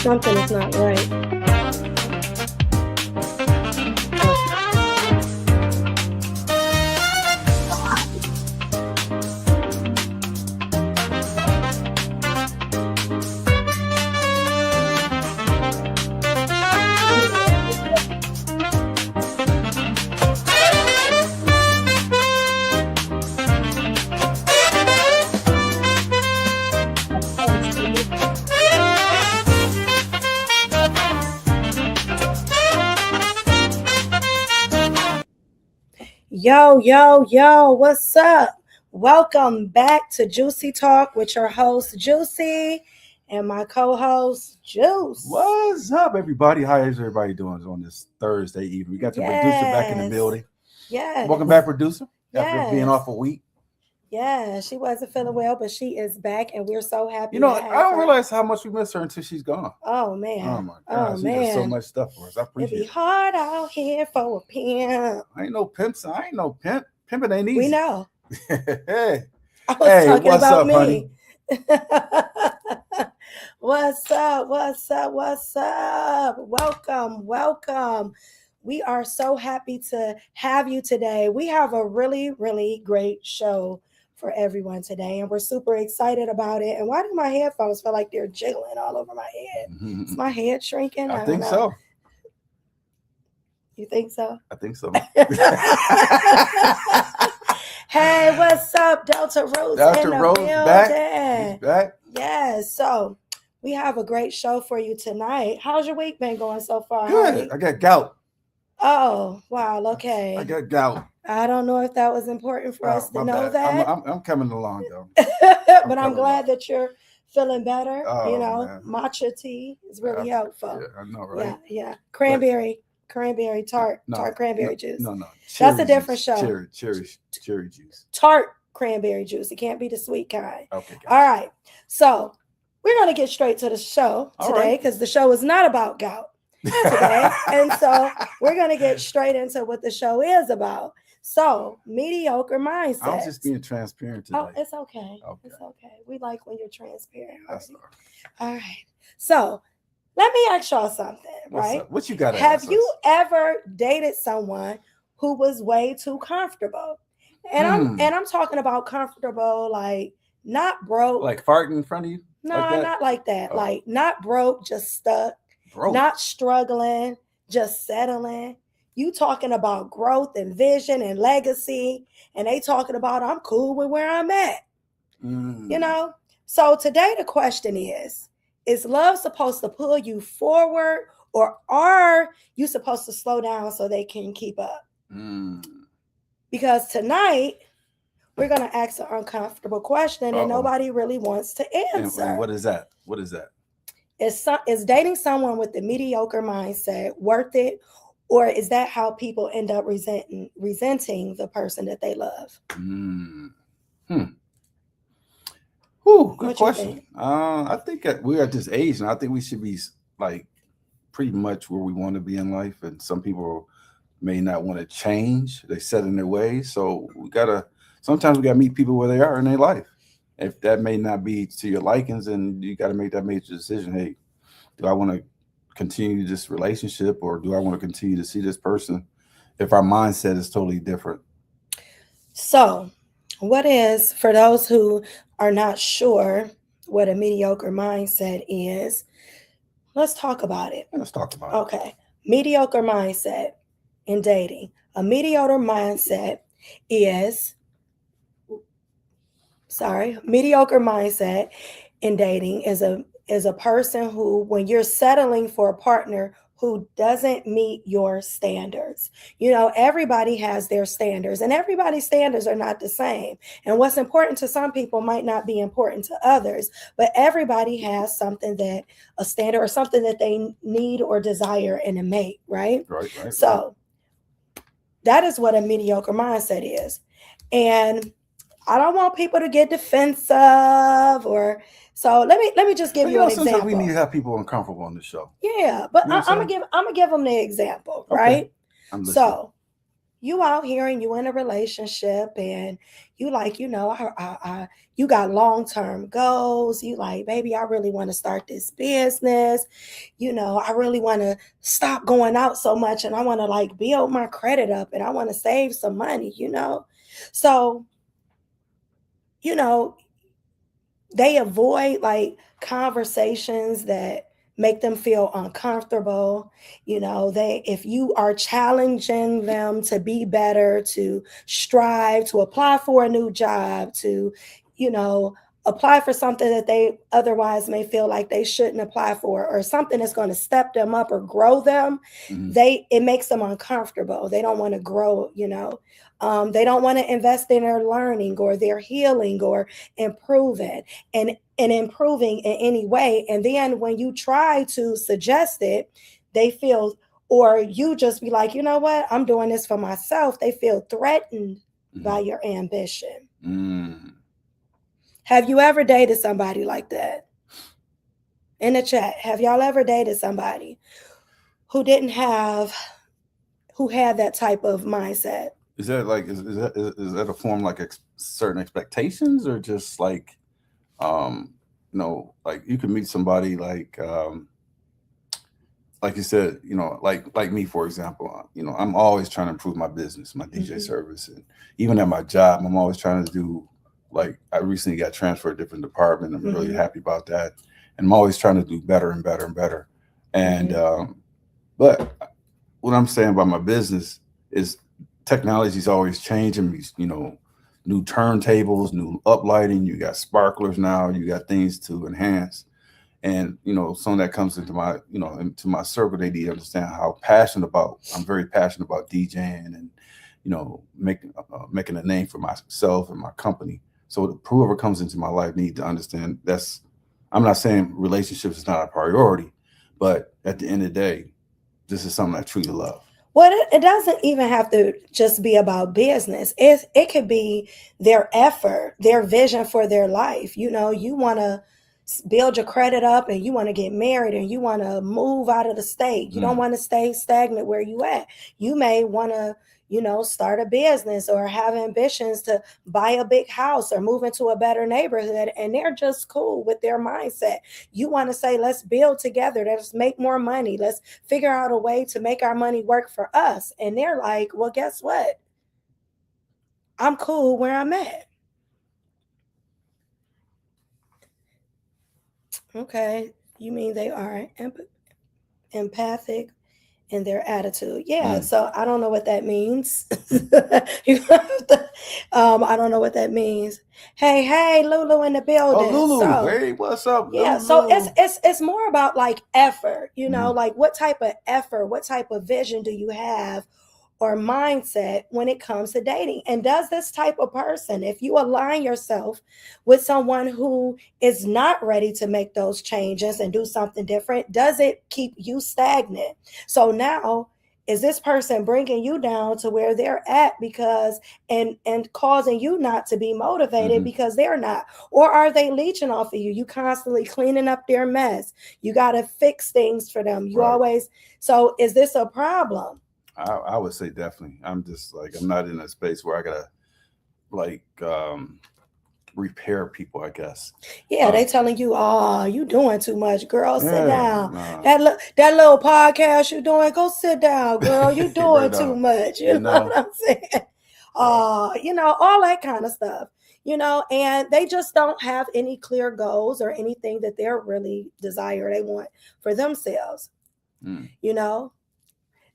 Something is not right. Yo, what's up? Welcome back to Juicy Talk with your host, Juicy, and my co host, Juice. What's up, everybody? How is everybody doing on this Thursday evening? We got the producer back in the building. Yes. Welcome back, producer. Yes. After being off a week. Yeah, she wasn't feeling well, but she is back, and we're so happy. I don't realize how much we miss her until she's gone. Oh, man. Oh, my God. She does so much stuff for us. I appreciate it. It'd be hard out here for a pimp. I ain't no pimp. I ain't no pimp. Pimping ain't easy. We know. Hey. I was talking what's about up, me. honey? What's up? Welcome. We are so happy to have you today. We have a really, really great show for everyone today, and we're super excited about it. And why do my headphones feel like they're jiggling all over my head? Mm-hmm. Is my head shrinking? I think so. You think so? I think so. Hey, what's up, Delta Rose? Delta Rose back. He's back. Yes. So we have a great show for you tonight. How's your week been going so far? Good. Honey? I got gout. Oh, wow. Okay. I got gout. I don't know if that was important for us to know bad. that. I'm coming along, though. But I'm glad that you're feeling better. Oh, man. Matcha tea is really helpful. Yeah, I know, right? Yeah. Cranberry tart cranberry juice. No. That's a different show. Cherry juice. Tart cranberry juice. It can't be the sweet kind. Okay. All right. So we're going to get straight to the show today because the show is not about gout today. And so we're going to get straight into what the show is about. So, mediocre mindset. I was just being transparent today. Oh, it's okay. It's okay. We like when you're transparent. That's all right. So, let me ask y'all something, right? What you got? Have you ever dated someone who was way too comfortable? And I'm talking about comfortable, like not broke, like farting in front of you. No, not like that. Like not broke, just stuck. Not struggling, just settling. You talking about growth and vision and legacy, and they talking about I'm cool with where I'm at. You know. So today the question is love supposed to pull you forward, or are you supposed to slow down so they can keep up? Because tonight we're going to ask an uncomfortable question that nobody really wants to answer. And what is that? Is dating someone with the mediocre mindset worth it, or is that how people end up resenting the person that they love? Good question. I think we're at this age, and I think we should be like pretty much where we want to be in life. And some people may not want to change; they set in their ways. So sometimes we gotta meet people where they are in their life. If that may not be to your likings, and you got to make that major decision. Hey, do I want to continue this relationship, or do I want to continue to see this person if our mindset is totally different? So, what is, for those who are not sure what a mediocre mindset is, let's talk about it. Okay. Mediocre mindset in dating. A mediocre mindset in dating is a person who, when you're settling for a partner who doesn't meet your standards. You know, everybody has their standards, and everybody's standards are not the same. And what's important to some people might not be important to others, but everybody has a standard or something that they need or desire in a mate, right? Right. So that is what a mediocre mindset is. And I don't want people to get defensive so let me just give you an example. Sometimes we need to have people uncomfortable on the show. Yeah, but I'm gonna give them the example, right? Okay. So you out here and you in a relationship and you like, you got long-term goals. You like, baby, I really want to start this business. I really want to stop going out so much and I want to like build my credit up and I want to save some money. So, you know, they avoid like conversations that make them feel uncomfortable. They, if you are challenging them to be better, to strive, to apply for a new job, to you know apply for something that they otherwise may feel like they shouldn't apply for, or something that's going to step them up or grow them, Mm-hmm. it makes them uncomfortable. They don't want to grow. They don't want to invest in their learning or their healing or improving and improving in any way. And then when you try to suggest it, they feel, or you just be like, you know what, I'm doing this for myself. They feel threatened by your ambition. Have you ever dated somebody like that? In the chat, have y'all ever dated somebody who had that type of mindset? Is that like is that a form like certain expectations, or just um like you can meet somebody like you said, like me, for example, I'm always trying to improve my business, my DJ service, and even at my job, I'm always trying to do, like, I recently got transferred to a different department. I'm really happy about that, and I'm always trying to do better and better and better. And but what I'm saying about my business is technology is always changing. New turntables, new uplighting. You got sparklers now. You got things to enhance. And some of that comes into my circle. They need to understand how passionate about. I'm very passionate about DJing and making a name for myself and my company. So whoever comes into my life need to understand that's. I'm not saying relationships is not a priority, but at the end of the day, this is something I truly love. Well, it doesn't even have to just be about business. It could be their effort, their vision for their life. You want to build your credit up and you want to get married and you want to move out of the state. You don't want to stay stagnant where you at. You may want to, start a business or have ambitions to buy a big house or move into a better neighborhood, and they're just cool with their mindset. You want to say, let's build together, let's make more money, let's figure out a way to make our money work for us. And they're like, well, guess what? I'm cool where I'm at. Okay, you mean they are empathic in their attitude? Yeah. So I don't know what that means. I don't know what that means. Hey, Lulu in the building. Oh, Lulu, so, hey, what's up, Lulu? Yeah, so it's more about like effort. Like what type of effort, what type of vision do you have or mindset when it comes to dating? And does this type of person, if you align yourself with someone who is not ready to make those changes and do something different, does it keep you stagnant? So now, is this person bringing you down to where they're at because and causing you not to be motivated because they're not? Or are they leeching off of you? You constantly cleaning up their mess. You got to fix things for them. You always. So is this a problem? I would say definitely. I'm just like, I'm not in a space where I gotta repair people, I guess. Yeah, they telling you, oh, you doing too much, girl. Sit down. Nah. That little podcast you doing, go sit down, girl. You doing too much. You know what I'm saying? All that kind of stuff. And they just don't have any clear goals or anything that they're really desire they want for themselves.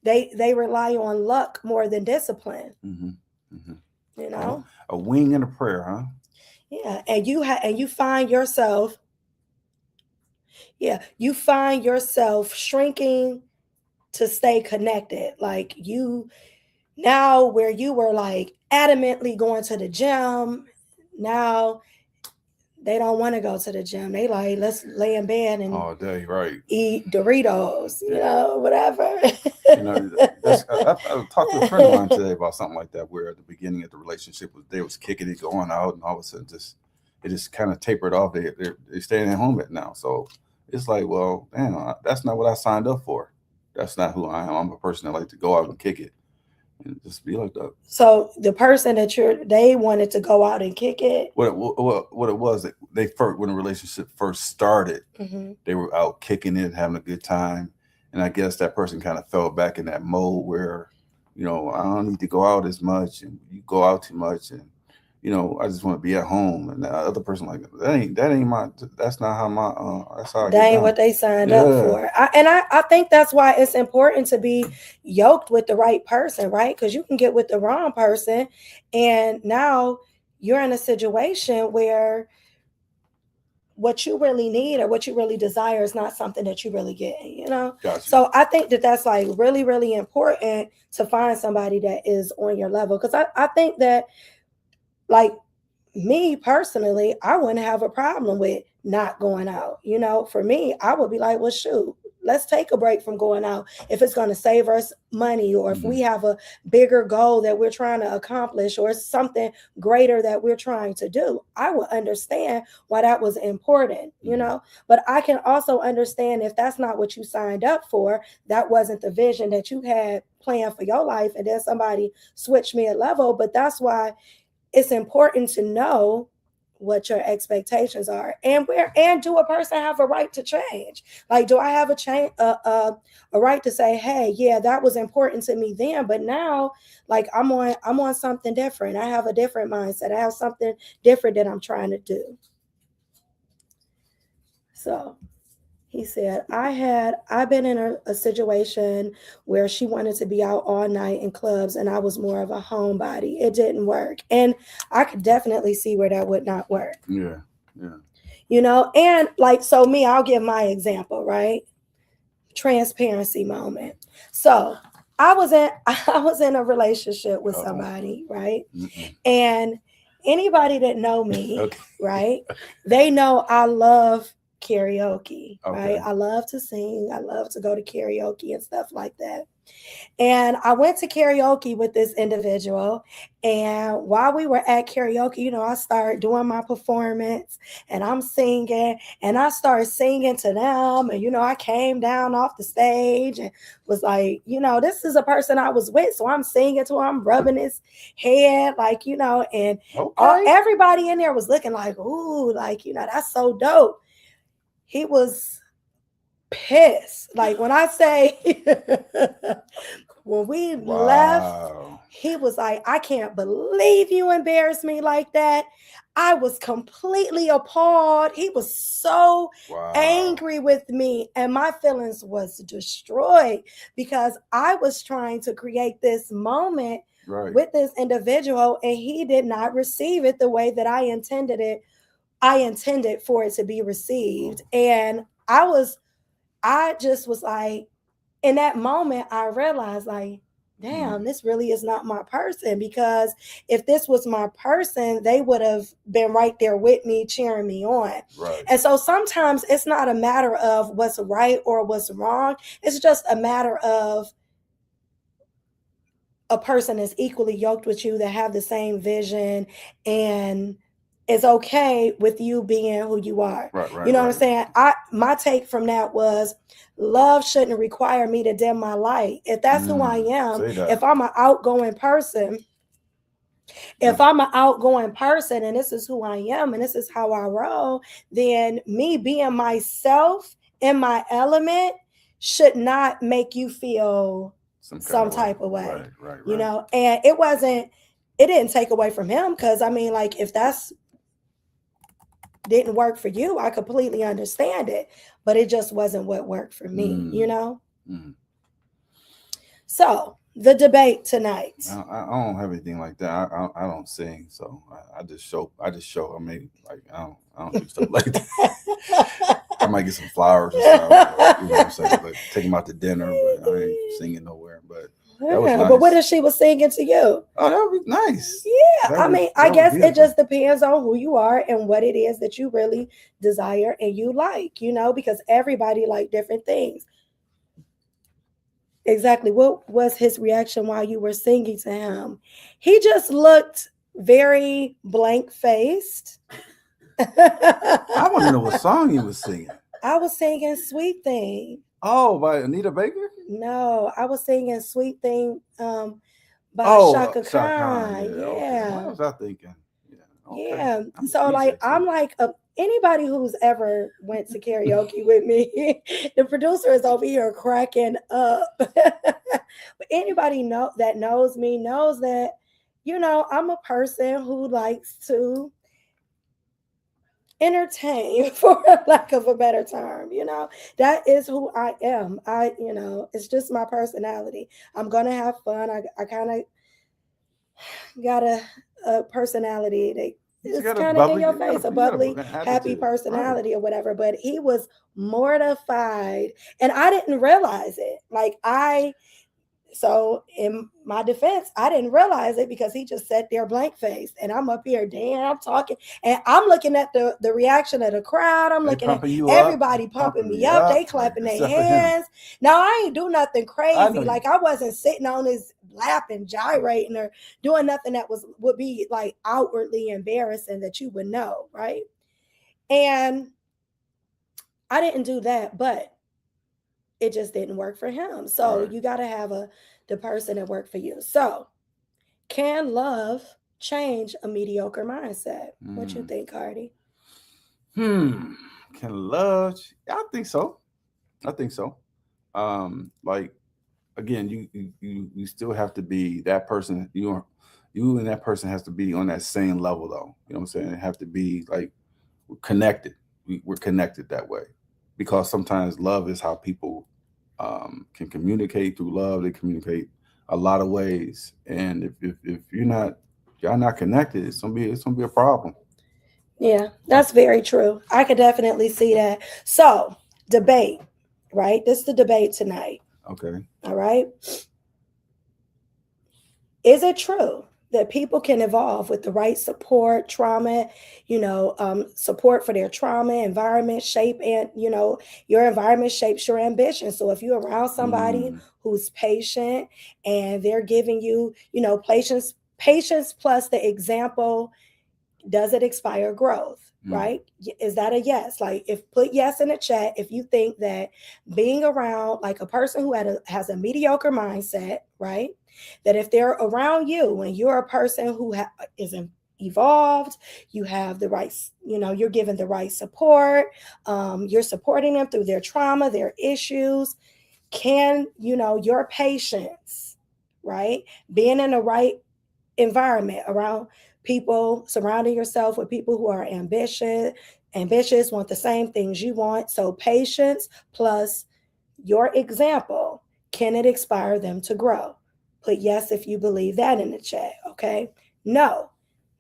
They rely on luck more than discipline. A wing and a prayer, huh? Yeah, and you find yourself. Yeah, you find yourself shrinking to stay connected. Like you now, where you were like adamantly going to the gym, now they don't want to go to the gym. They like, let's lay in bed and all day, right? Eat Doritos, whatever. I talked to a friend of mine today about something like that, where at the beginning of the relationship they was kicking it, going out, and all of a sudden it just kind of tapered off. They're staying at home now, so it's like, well, damn, that's not what I signed up for. That's not who I am. I'm a person that like to go out and kick it. and just be like that. So the person that they wanted to go out and kick it. What it was, they first, when the relationship first started, they were out kicking it, having a good time, and I guess that person kind of fell back in that mode where, I don't need to go out as much, and you go out too much, and I just want to be at home. And the other person like, that's not how that's how I that get ain't down. what they signed up for. I think that's why it's important to be yoked with the right person, right? Because you can get with the wrong person, and now you're in a situation where what you really need or what you really desire is not something that you really get, Gotcha. So I think that that's like really, really important to find somebody that is on your level. Because I think that, like, me personally, I wouldn't have a problem with not going out. For me, I would be like, well, shoot, let's take a break from going out if it's going to save us money, or if we have a bigger goal that we're trying to accomplish, or something greater that we're trying to do. I would understand why that was important, but I can also understand if that's not what you signed up for, that wasn't the vision that you had planned for your life, and then somebody switched me a level. But that's why it's important to know what your expectations are, and do a person have a right to change? Like, do I have a right to say, hey, yeah, that was important to me then, but now, like, I'm on something different. I have a different mindset. I have something different that I'm trying to do. So he said, I've been in a situation where she wanted to be out all night in clubs, and I was more of a homebody. It didn't work. And I could definitely see where that would not work. Yeah. And like, so me, I'll give my example, right? Transparency moment. So I was in a relationship with somebody, right? And anybody that know me, okay, right, they know I love karaoke, right? I love to sing. I love to go to karaoke and stuff like that. And I went to karaoke with this individual. And while we were at karaoke, I started doing my performance, and I'm singing, and I started singing to them. And, I came down off the stage and was like, this is a person I was with. So I'm singing to him, I'm rubbing his head, like, and everybody in there was looking like, ooh, like, that's so dope. He was pissed. Like, when I say, when we left, he was like, I can't believe you embarrassed me like that. I was completely appalled. He was so angry with me, and my feelings was destroyed because I was trying to create this moment with this individual, and he did not receive it the way that I intended it. I intended for it to be received. And I just was like, in that moment, I realized, like, damn, this really is not my person. Because if this was my person, they would have been right there with me, cheering me on. Right. And so sometimes it's not a matter of what's right or what's wrong. It's just a matter of a person is equally yoked with you, that have the same vision, and it's okay with you being who you are. Right, you know what I'm saying? My take from that was, love shouldn't require me to dim my light. If that's who I am, if I'm an outgoing person, and this is who I am, and this is how I roll, then me being myself in my element should not make you feel some type of way. Right. And it didn't take away from him, because I mean, like, if that's didn't work for you, I completely understand it, but it just wasn't what worked for me. So the debate tonight. I don't have anything like that. I don't sing, so I just show. I mean, like, I don't do stuff like that. I might get some flowers and stuff. You know what I'm saying? Like, take them out to dinner, but I ain't singing nowhere. But that was nice. But what if she was singing to you? Oh, that would be nice. Yeah, I guess it just depends on who you are and what it is that you really desire and you like, because everybody like different things. Exactly. What was his reaction while you were singing to him? He just looked very blank-faced. I want to know what song he was singing. I was singing Sweet Thing. Oh, by Anita Baker? No, I was singing Sweet Thing by Shaka Shaka Khan. Khan. Yeah. Okay. What was I thinking? Yeah. Okay. Yeah. So like I'm like anybody who's ever went to karaoke with me, the producer is over here cracking up. But anybody that knows me knows that, I'm a person who likes to entertain, for lack of a better term. That is who I am. It's just my personality. I'm gonna have fun. I kind of got a personality that is kind of in your face, a bubbly, happy personality, right, or whatever. But he was mortified, and I didn't realize it. So in my defense, I didn't realize it because he just sat there blank faced, and I'm up here, damn, I'm talking, and I'm looking at the reaction of the crowd. I'm looking at everybody pumping me up. They clapping their hands. Now I ain't do nothing crazy. Like I wasn't sitting on his lap and gyrating or doing nothing that would be like outwardly embarrassing that you would know, right? And I didn't do that, but it just didn't work for him. So right, you got to have the person that worked for you. So can love change a mediocre mindset? What you think, Cardi? Can love? I think so. Like again, you still have to be that person. You and that person has to be on that same level, though. You know what I'm saying? It have to be like connected. We're connected that way, because sometimes love is how people can communicate. Through love, they communicate a lot of ways, and if y'all not connected, it's gonna be a problem. Yeah, that's very true. I could definitely see that. So debate, right? This is the debate tonight. Okay. All right. Is it true that people can evolve with the right support, trauma, support for their trauma, environment shape, and your environment shapes your ambition. So if you're around somebody who's patient and they're giving you, patience plus the example, does it inspire growth? Right? Is that a yes? Like, put yes in the chat if you think that being around like a person who has a mediocre mindset, right? That if they're around you and you're a person who is evolved, you have the right, you're given the right support, you're supporting them through their trauma, their issues. Can, your patience, right? Being in the right environment around people, surrounding yourself with people who are ambitious, want the same things you want. So patience plus your example, can it inspire them to grow? Put yes if you believe that in the chat, okay? No.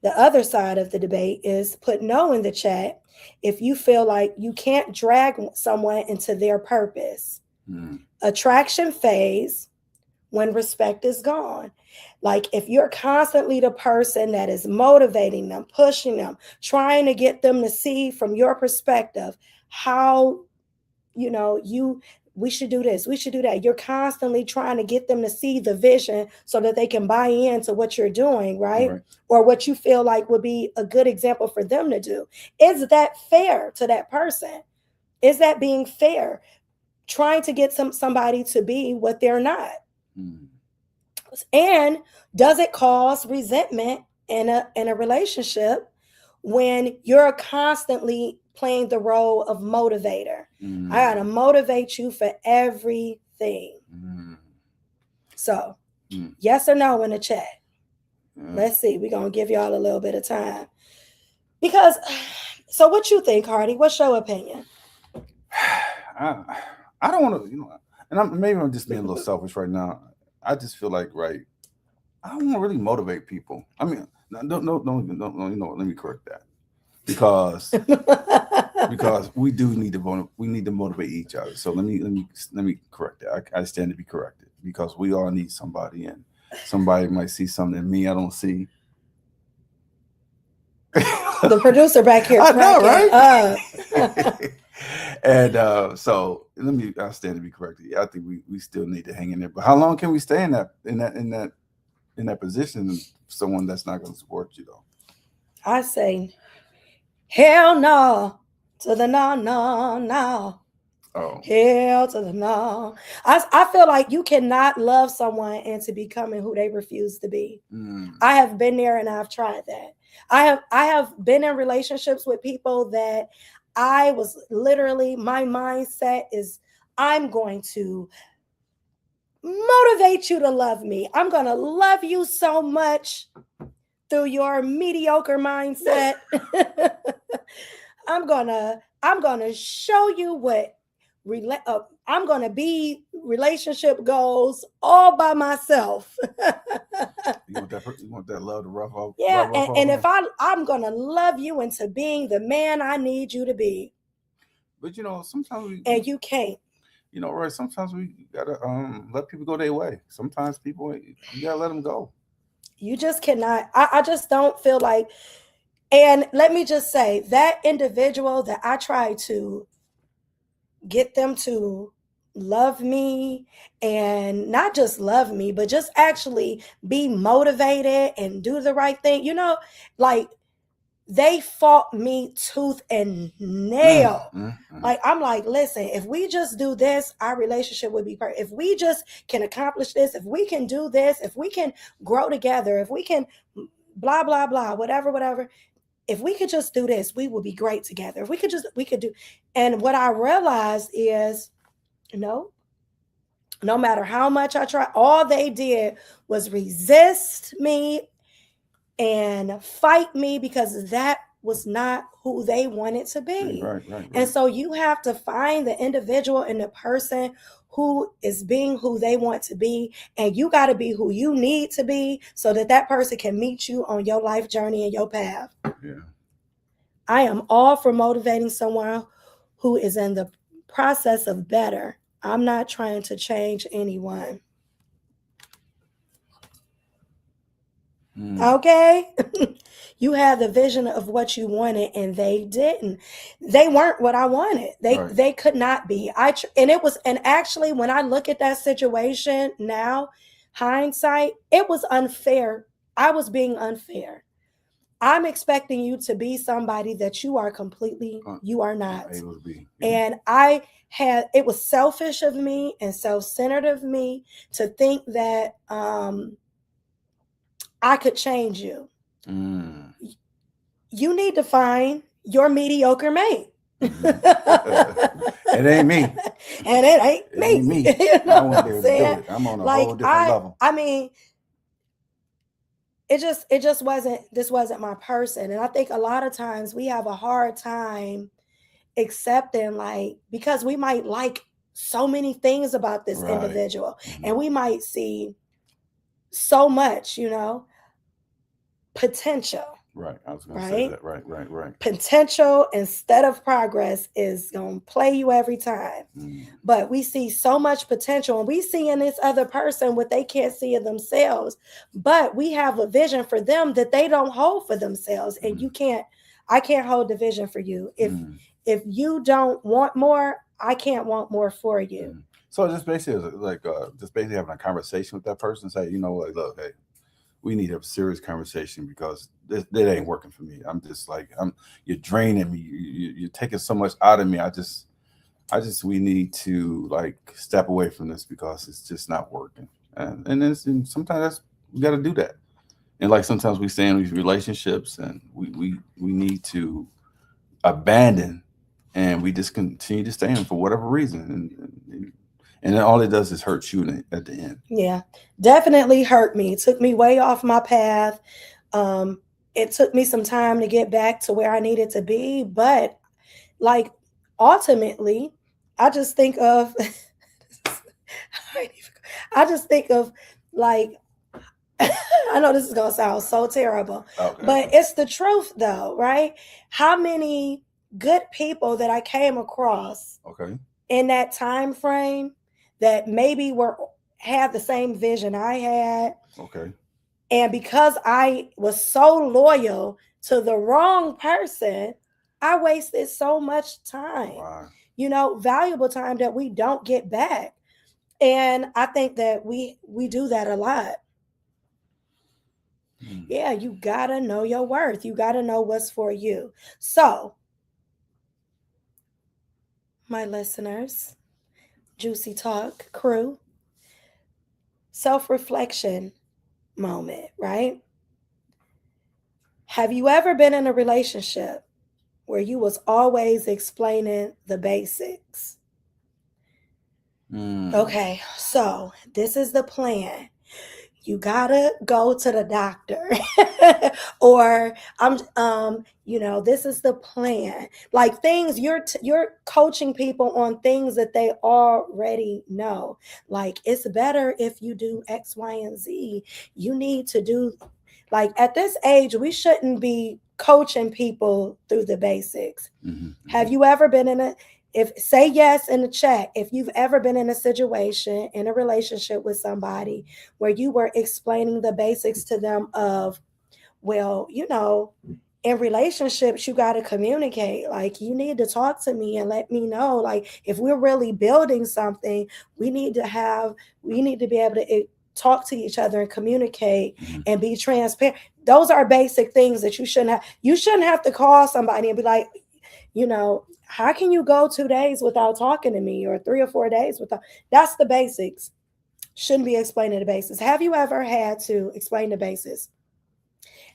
The other side of the debate is put no in the chat if you feel like you can't drag someone into their purpose. Attraction phase when respect is gone. Like if you're constantly the person that is motivating them, pushing them, trying to get them to see from your perspective how, we should do this, we should do that. You're constantly trying to get them to see the vision so that they can buy into what you're doing, right? Or what you feel like would be a good example for them to do. Is that fair to that person? Is that being fair? Trying to get somebody to be what they're not. And does it cause resentment in a relationship when you're constantly playing the role of motivator? I gotta motivate you for everything. So yes or no in the chat. Let's see. We're gonna give y'all a little bit of time. Because so what you think, Hardy? What's your opinion? I don't want to, and maybe I'm just being a little selfish right now. I just feel like, right, I don't want to really motivate people. I mean, no, let me correct that, because we do need to motivate each other. So let me correct that. I stand to be corrected, because we all need somebody, and somebody might see something in me I don't see. The producer back here, I know, right? And so I stand to be corrected. I think we still need to hang in there. But how long can we stay in that position? Someone that's not going to support you, though. I say, hell no to the no. Oh. Hell to the no. I feel like you cannot love someone into becoming who they refuse to be. I have been there and I've tried that. I have been in relationships with people that I was literally, my mindset is, I'm going to motivate you to love me. I'm going to love you so much through your mediocre mindset. I'm gonna show you what I'm gonna be relationship goals all by myself. You want that love to rough off? Yeah, and if I'm gonna love you into being the man I need you to be. But sometimes and you can't. Right? Sometimes we gotta let people go their way. Sometimes people, you gotta let them go. You just cannot. I just don't feel like. And let me just say, that individual that I try to get them to love me, and not just love me, but just actually be motivated and do the right thing, like, they fought me tooth and nail. Like, I'm like, listen, if we just do this, our relationship would be perfect. If we just can accomplish this, if we can do this, if we can grow together, if we can blah blah blah, whatever, if we could just do this, we would be great together. If we could do. And what I realized is, no matter how much I try, all they did was resist me and fight me, because that was not who they wanted to be. Right. And so you have to find the individual and the person who is being who they want to be, and you got to be who you need to be, so that person can meet you on your life journey and your path. Yeah. I am all for motivating someone who is in the process of better. I'm not trying to change anyone. Okay? You had the vision of what you wanted, and they didn't. They weren't what I wanted. They could not be. And actually, when I look at that situation now, hindsight, it was unfair. I was being unfair. I'm expecting you to be somebody that you are completely, you are not. Able to be. And it was selfish of me and self-centered of me to think that I could change you. You need to find your mediocre mate. It ain't me. And it ain't me. You know I won't be able to do it. I'm on a whole different level. I mean, it just wasn't, this wasn't my person. And I think a lot of times we have a hard time accepting, like, because we might like so many things about this individual, and we might see so much, potential. Right. I was going to say that. Right. Potential instead of progress is going to play you every time. But we see so much potential, and we see in this other person what they can't see in themselves. But we have a vision for them that they don't hold for themselves. And I can't hold the vision for you. If you don't want more, I can't want more for you. So just basically having a conversation with that person, say, look, hey, we need a serious conversation, because that ain't working for me. I'm just like, you're draining me. You're taking so much out of me. We need to like step away from this, because it's just not working. And sometimes we got to do that. And like sometimes we stay in these relationships, and we need to abandon, and we just continue to stay in for whatever reason. And then all it does is hurt you at the end. Yeah, definitely hurt me. It took me way off my path. It took me some time to get back to where I needed to be. But like, ultimately, I just think of, like, I know this is going to sound so terrible, but it's the truth though, right? How many good people that I came across in that time frame that maybe had the same vision I had. And because I was so loyal to the wrong person, I wasted so much time. Wow. Valuable time that we don't get back. And I think that we do that a lot. Yeah, you gotta know your worth. You gotta know what's for you. So my listeners, Juicy Talk crew, self-reflection moment, right? Have you ever been in a relationship where you was always explaining the basics? Okay, so this is the plan. You gotta go to the doctor. Or this is the plan. Like things you're coaching people on things that they already know. Like it's better if you do X, Y, and Z. You need to do, like, at this age, we shouldn't be coaching people through the basics. Have you ever been in a, if say yes in the chat, if you've ever been in a situation in a relationship with somebody where you were explaining the basics to them of, well, in relationships, you got to communicate. Like, you need to talk to me and let me know. Like, if we're really building something, we need to be able to talk to each other and communicate and be transparent. Those are basic things that you shouldn't have to call somebody and be like, how can you go 2 days without talking to me, or 3 or 4 days without? That's the basics. Shouldn't be explaining the basics. Have you ever had to explain the basics?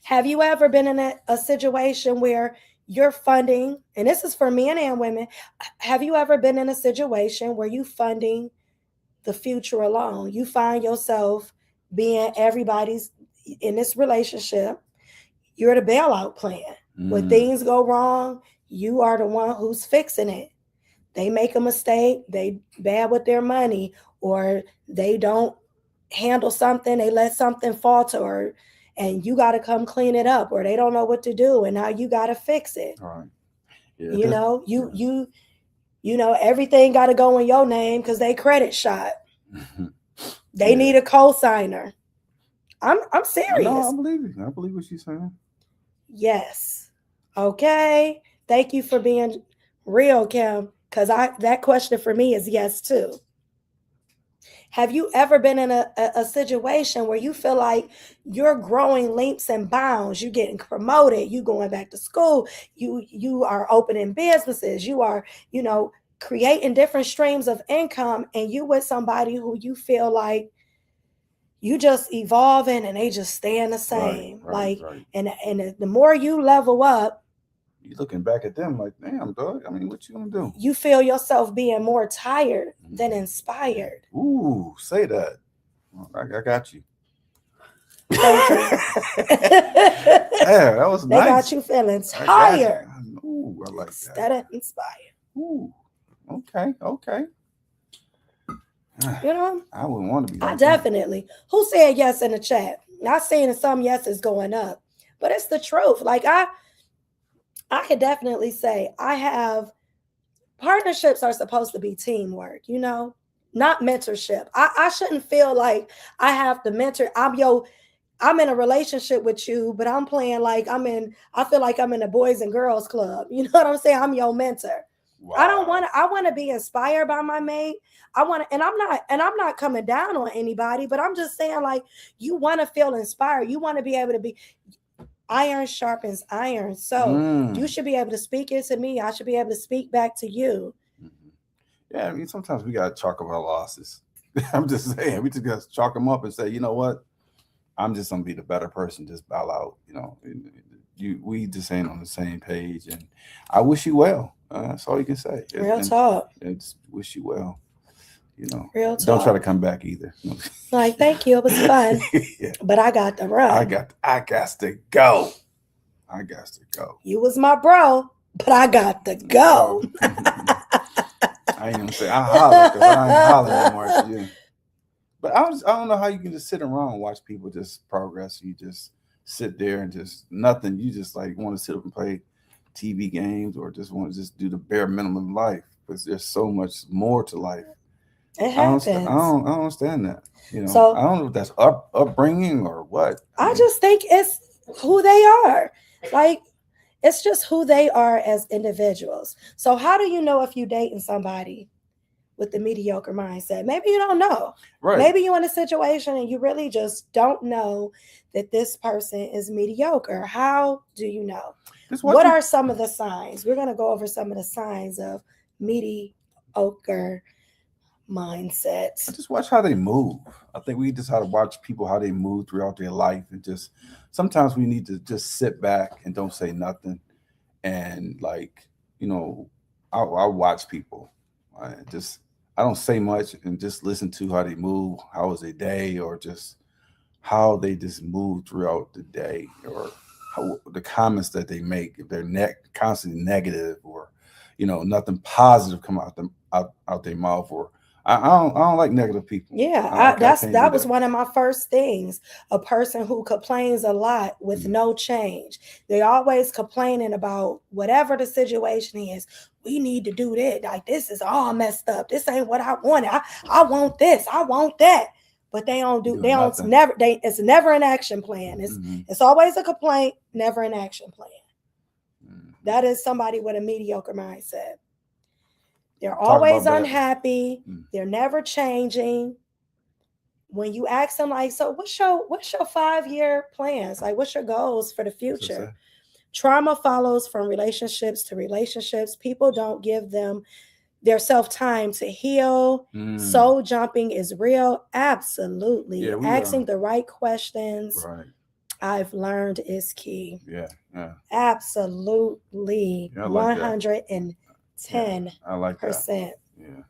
Have you ever been in a situation where you're funding, and this is for men and women, have you ever been in a situation where you funding the future alone? You find yourself being everybody's, in this relationship, you're the bailout plan. When things go wrong, you are the one who's fixing it. They make a mistake, they bad with their money, or they don't handle something, they let something falter, and you got to come clean it up, or they don't know what to do, and now you got to fix it. All right. Yeah, everything got to go in your name because they credit shot. They need a co-signer. I'm serious. No, I believe you. I believe what she's saying. Yes. Okay. Thank you for being real, Kim, because that question for me is yes too. Have you ever been in a situation where you feel like you're growing leaps and bounds? You're getting promoted. You going back to school. You are opening businesses. You are, creating different streams of income, and you with somebody who you feel like you just evolving and they just staying the same. Right. And the more you level up, you're looking back at them like, damn, dog. I mean, what you gonna do? You feel yourself being more tired than inspired. Ooh, say that. I got you. Thank you. Yeah, that was nice. They got you feeling tired. Ooh, I like that. Instead of inspired. Ooh, okay. I wouldn't want to be. I definitely. Who said yes in the chat? Not saying some yeses going up, but it's the truth. Like I could definitely say I have. Partnerships are supposed to be teamwork, not mentorship. I shouldn't feel like I have to mentor. I'm in a relationship with you, but I'm playing like I feel like I'm in a boys and girls club. You know what I'm saying? I'm your mentor. Wow. I want to be inspired by my mate. And I'm not coming down on anybody, but I'm just saying, like, you want to feel inspired. You want to be able to be, iron sharpens iron. So you should be able to speak it to me. I should be able to speak back to you. Yeah, I mean, sometimes we got to chalk up our losses. I'm just saying, we just got to chalk them up and say, you know what? I'm just going to be the better person. Just bow out, we just ain't on the same page. And I wish you well. That's all you can say. Real talk. It's wish you well. Real talk. Don't try to come back either. Like, thank you. It was fun. Yeah. But I got to run. I got to go. You was my bro, but I got to go. I ain't gonna say I holler because I ain't hollering anymore at you. But I don't know how you can just sit around and watch people just progress. You just sit there and just nothing. You just like want to sit up and play TV games or just want to just do the bare minimum of life. Because there's so much more to life. It happens. I don't understand that. So I don't know if that's upbringing or what. I just think it's who they are. Like, it's just who they are as individuals. So how do you know if you're dating somebody with the mediocre mindset? Maybe you don't know. Right. Maybe you're in a situation and you really just don't know that this person is mediocre. How do you know? What are some of the signs? We're going to go over some of the signs of mediocre. mediocre mindset. I just watch how they move. I think we just have to watch people how they move throughout their life, and just sometimes we need to just sit back and don't say nothing, and you know, I watch people. Just I don't say much and just listen to how they move. How was their day, or just how they just move throughout the day, or the comments that they make, if they're constantly negative, or nothing positive come out them out their mouth, or I don't like negative people. Yeah, I can't do that was that. one of my first things. A person who complains a lot with Mm. no change. They always complaining about whatever the situation is. We need to do that. Like, this is all messed up. This ain't what I wanted. I want this. I want that. But they don't do. Do They don't nothing. never. It's never an action plan. Hmm. It's always a complaint, never an action plan. Hmm. That is somebody with a mediocre mindset. They're Talk always about that. unhappy. Mm. They're never changing. When you ask them, like, so what's your 5-year plans? Like, what's your goals for the What's that say? future? Trauma follows from relationships to relationships. People don't give them their self time to heal. Mm. Soul jumping is real. Absolutely. Yeah, we Asking the right questions, right. I've learned, is key. Yeah, yeah, Absolutely. yeah. I like that. 110%. Yeah, I like that. Yeah.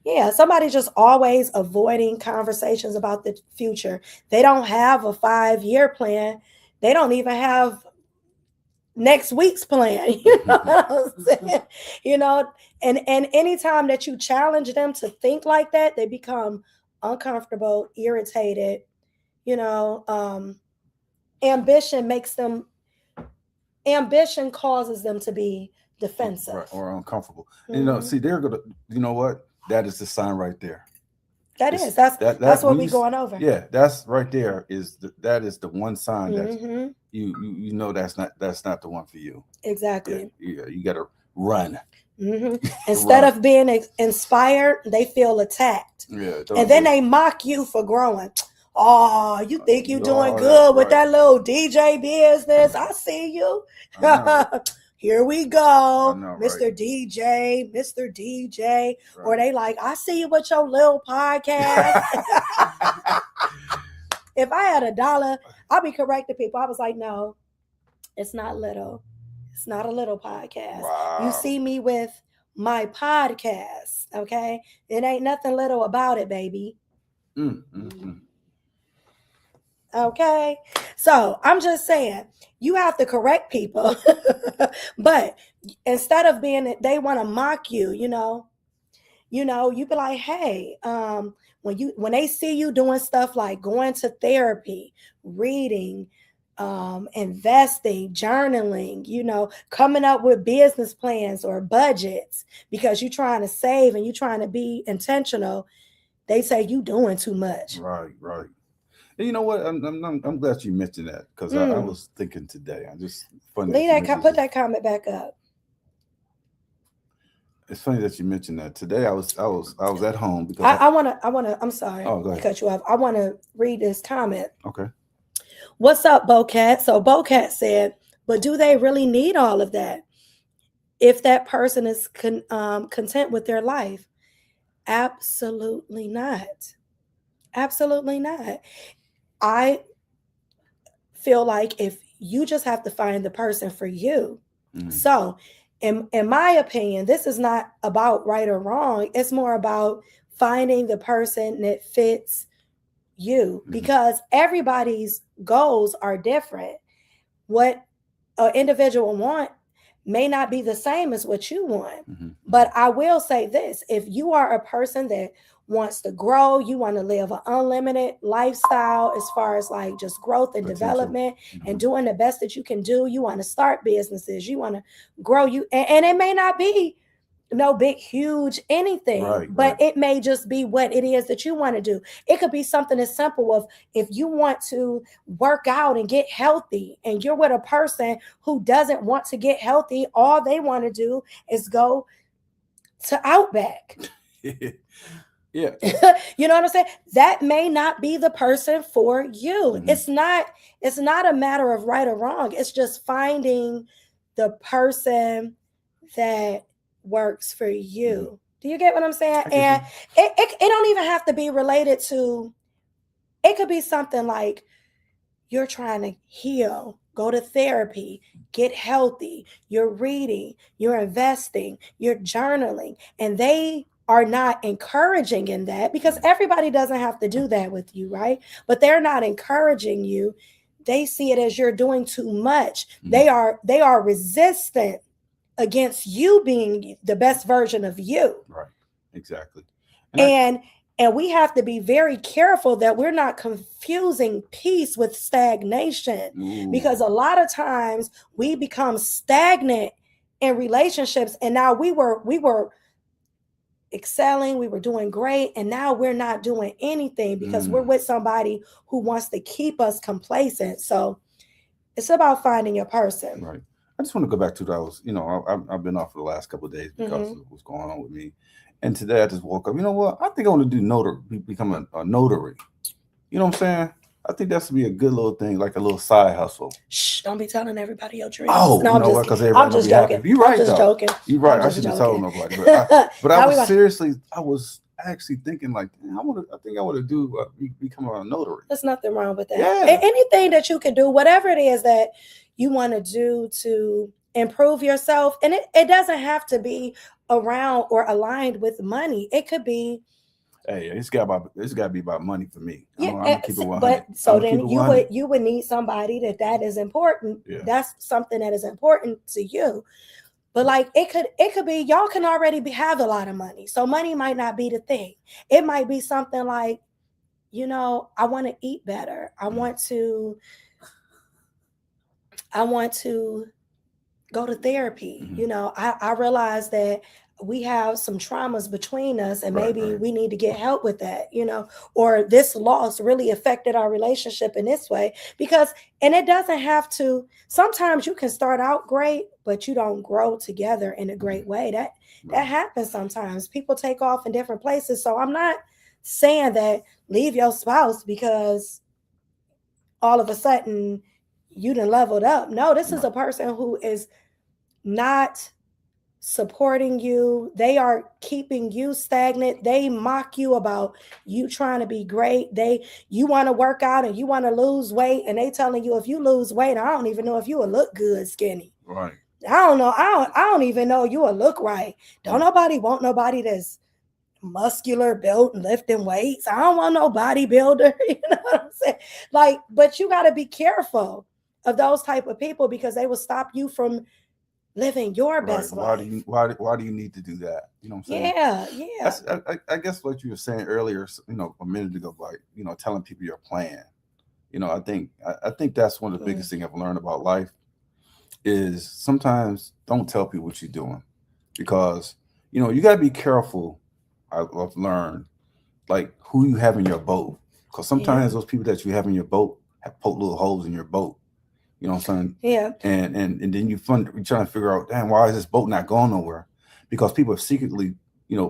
Yeah, somebody just always avoiding conversations about the future. They don't have a 5-year plan. They don't even have next week's plan. You know what I'm saying? You know, and anytime that you challenge them to think like that, they become uncomfortable, irritated. You know, ambition makes them ambition causes them to be defensive. Right, or uncomfortable. Mm-hmm. See, they're gonna. You know what? That is the sign right there. That's what we going over. Yeah, that's right there. That is the one sign that Mm-hmm. you know that's not the one for you. Exactly. Yeah, you got to run. Mm-hmm. Instead Run. of being inspired, they feel attacked. Yeah, And then they mock you for growing. Oh, you think you're doing good with that little DJ business? I see you. Here we go, Mr. Right? DJ, Mr. DJ. Right. Or they like, I see you with your little podcast. If I had $1, I'd be correcting people. I was like, no, it's not little. It's not a little podcast. Wow. You see me with my podcast, okay? It ain't nothing little about it, baby. Okay? So I'm just saying, you have to correct people. But instead of they want to mock you, you be like, hey, when they see you doing stuff like going to therapy, reading, investing, journaling, coming up with business plans or budgets because you're trying to save and you're trying to be intentional, they say you doing too much. Right. And you know what? I'm glad you mentioned that, because I was thinking today. I just funny. Put that comment back up. It's funny that you mentioned that. Today I was at home because I wanna I'm sorry to cut you off. I want to read this comment. Okay. What's up, Bocat? So Bocat said, but do they really need all of that if that person is content with their life? Absolutely not. Absolutely not. I feel like if you just have to find the person for you. Mm-hmm. So in my opinion, this is not about right or wrong. It's more about finding the person that fits you, mm-hmm. because everybody's goals are different. What an individual want may not be the same as what you want. Mm-hmm. But I will say this, if you are a person that wants to grow, you want to live an unlimited lifestyle as far as like just growth and development, mm-hmm. and doing the best that you can do, you want to start businesses, you want to grow, and it may not be no big huge anything, but it may just be what it is that you want to do. It could be something as simple of, if you want to work out and get healthy and you're with a person who doesn't want to get healthy, all they want to do is go to Outback. Yeah. You know what I'm saying? That may not be the person for you. Mm-hmm. It's not a matter of right or wrong. It's just finding the person that works for you. Do you get what I'm saying? And it don't even have to be related to, it could be something like you're trying to heal, go to therapy, get healthy, you're reading, you're investing, you're journaling, and they are not encouraging in that, because everybody doesn't have to do that with you, right? But they're not encouraging you. They see it as you're doing too much. They are resistant against you being the best version of you. Right. Exactly. And we have to be very careful that we're not confusing peace with stagnation. Because a lot of times we become stagnant in relationships, and now we were excelling, we were doing great, and now we're not doing anything because we're with somebody who wants to keep us complacent. So it's about finding your person. Right. I just want to go back to that. I've been off for the last couple of days because of what's going on with me. And today I just woke up. You know what? I think I want to do notary, become a notary. You know what I'm saying? I think that's to be a good little thing, like a little side hustle. Shh! Don't be telling everybody your dreams. Oh, no, because everybody will be happy. You're right, though. Joking. You're right. I shouldn't tell nobody. But I was seriously, I was actually thinking like, I think I want to do become a notary. There's nothing wrong with that. Yeah. Anything that you can do, whatever it is that you want to do to improve yourself, and it doesn't have to be around or aligned with money. It could be. Hey, it's got to be about money for me. Yeah, I'm gonna keep it 100. But so then you would need somebody that is important. Yeah. That's something that is important to you. But like it could be, y'all can already have a lot of money, so money might not be the thing. It might be something like, I want to eat better. I want to go to therapy. I realize that we have some traumas between us, and maybe we need to get help with that, or this loss really affected our relationship in this way. And it doesn't have to, sometimes you can start out great, but you don't grow together in a great way. That happens sometimes. People take off in different places. So I'm not saying that leave your spouse because all of a sudden you done leveled up. No, this is a person who is not supporting you. They are keeping you stagnant. They mock you about you trying to be great. You want to work out and you want to lose weight, and they telling you if you lose weight, I don't even know if you will look good skinny. Right. I don't know. I don't even know you will look right. Don't nobody want nobody that's muscular, built, and lifting weights. I don't want no bodybuilder. You know what I'm saying? Like, but you got to be careful of those type of people, because they will stop you from living your best life. Why do you need to do that? You know what I'm saying? Yeah. I guess what you were saying earlier, a minute ago, like, telling people your plan. I think that's one of the biggest things I've learned about life is sometimes don't tell people what you're doing, because you got to be careful. I've learned, like, who you have in your boat, because sometimes those people that you have in your boat have poked little holes in your boat. You know what I'm saying? Yeah. And then you're trying to figure out, damn, why is this boat not going nowhere? Because people have secretly,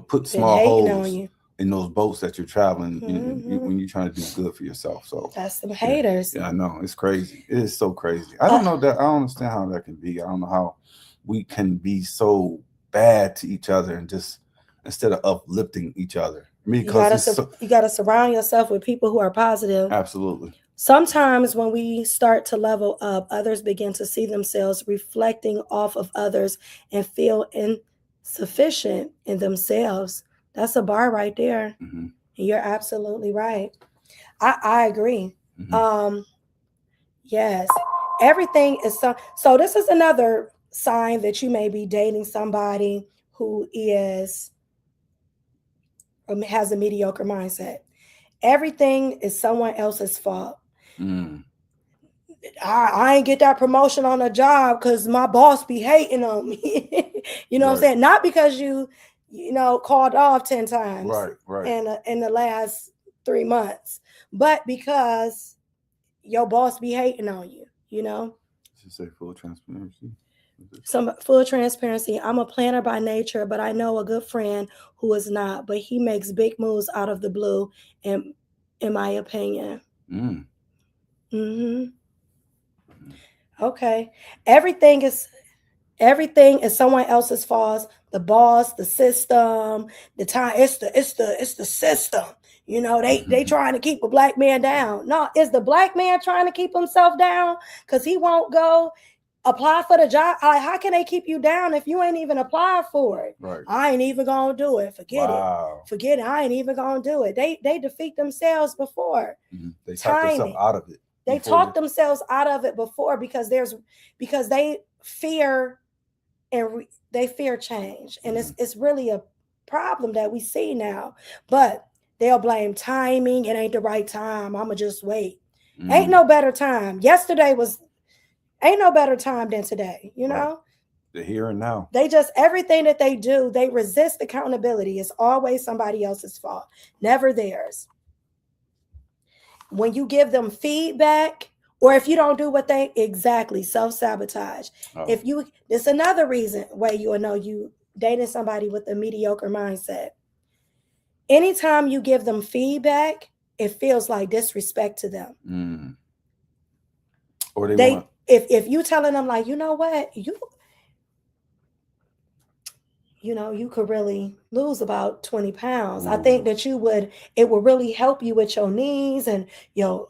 put small holes in those boats that you're traveling when you're trying to do good for yourself. So that's some haters. Yeah, I know. It's crazy. It is so crazy. I don't know that. I don't understand how that can be. I don't know how we can be so bad to each other and just instead of uplifting each other. Because you got to surround yourself with people who are positive. Absolutely. Sometimes when we start to level up, others begin to see themselves reflecting off of others and feel insufficient in themselves. That's a bar right there. Mm-hmm. You're absolutely right. I agree. Mm-hmm. Yes. Everything is so this is another sign that you may be dating somebody who has a mediocre mindset. Everything is someone else's fault. I ain't get that promotion on a job because my boss be hating on me. You know what I'm saying? Not because you called off 10 times in the last 3 months, but because your boss be hating on you, Should say full transparency. Full transparency. I'm a planner by nature, but I know a good friend who is not, but he makes big moves out of the blue, in my opinion. Mm-hmm. Okay. Everything is Everything is someone else's fault. The boss, the system, the time. It's the system. You know, they trying to keep a black man down. No, is the black man trying to keep himself down because he won't go apply for the job? Like, how can they keep you down if you ain't even applied for it? Right. I ain't even gonna do it. Forget it. I ain't even gonna do it. They defeat themselves before. They talk themselves out of it. They talk themselves out of it before because they fear they fear change, and it's really a problem that we see now. But they'll blame timing. It ain't the right time. I'ma just wait. Ain't no better time. Ain't no better time than today. You know. Right. The here and now. They just, everything that they do, they resist accountability. It's always somebody else's fault, never theirs. When you give them feedback, or if you don't do what they exactly, self-sabotage. It's another reason why you will know you dating somebody with a mediocre mindset. Anytime you give them feedback, it feels like disrespect to them. Or if you telling them like, you know what, you could really lose about 20 pounds. I think that it would really help you with your knees and your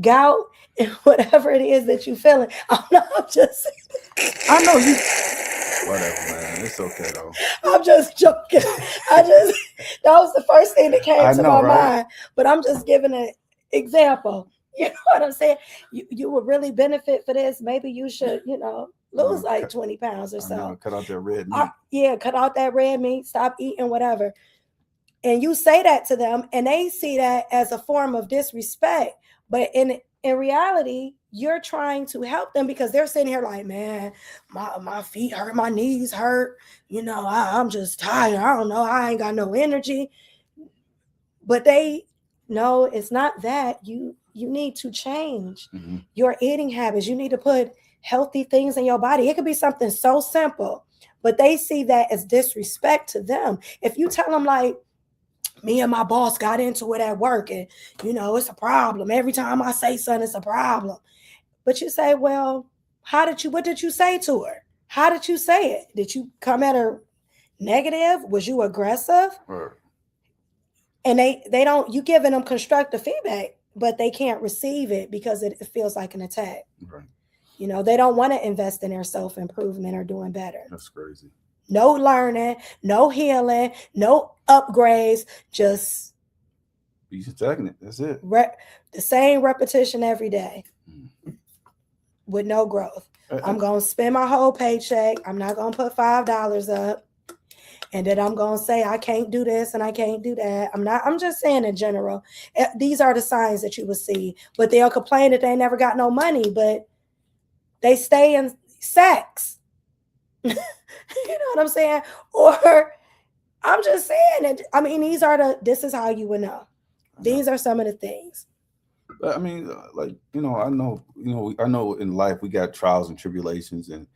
gout and whatever it is that you're feeling. I know you. Whatever, man. It's okay though. I'm just joking. That was the first thing that came to my mind. But I'm just giving an example. You know what I'm saying? You would really benefit for this. Maybe you should, lose like 20 pounds or so. Cut out that red meat. Cut out that red meat. Stop eating whatever. And you say that to them, and they see that as a form of disrespect. But in reality, you're trying to help them because they're sitting here like, man, my feet hurt, my knees hurt. I'm just tired. I don't know. I ain't got no energy. But no, it's not that. You need to change your eating habits. You need to put healthy things in your body. It could be something so simple, but they see that as disrespect to them. If you tell them like, me and my boss got into it at work and, it's a problem. Every time I say something, it's a problem. But you say, well, what did you say to her? How did you say it? Did you come at her negative? Was you aggressive? Right. And you giving them constructive feedback, but they can't receive it because it feels like an attack. Right. They don't want to invest in their self-improvement or doing better. That's crazy. No learning, no healing, no upgrades, just be stagnant. That's it. The same repetition every day with no growth. I'm going to spend my whole paycheck. I'm not going to put $5 up. And then I'm going to say, I can't do this and I can't do that. I'm just saying in general, these are the signs that you will see, but they'll complain that they never got no money, but they stay in sex. You know what I'm saying? Or I'm just saying it. This is how you would know. These are some of the things. But I know in life we got trials and tribulations, and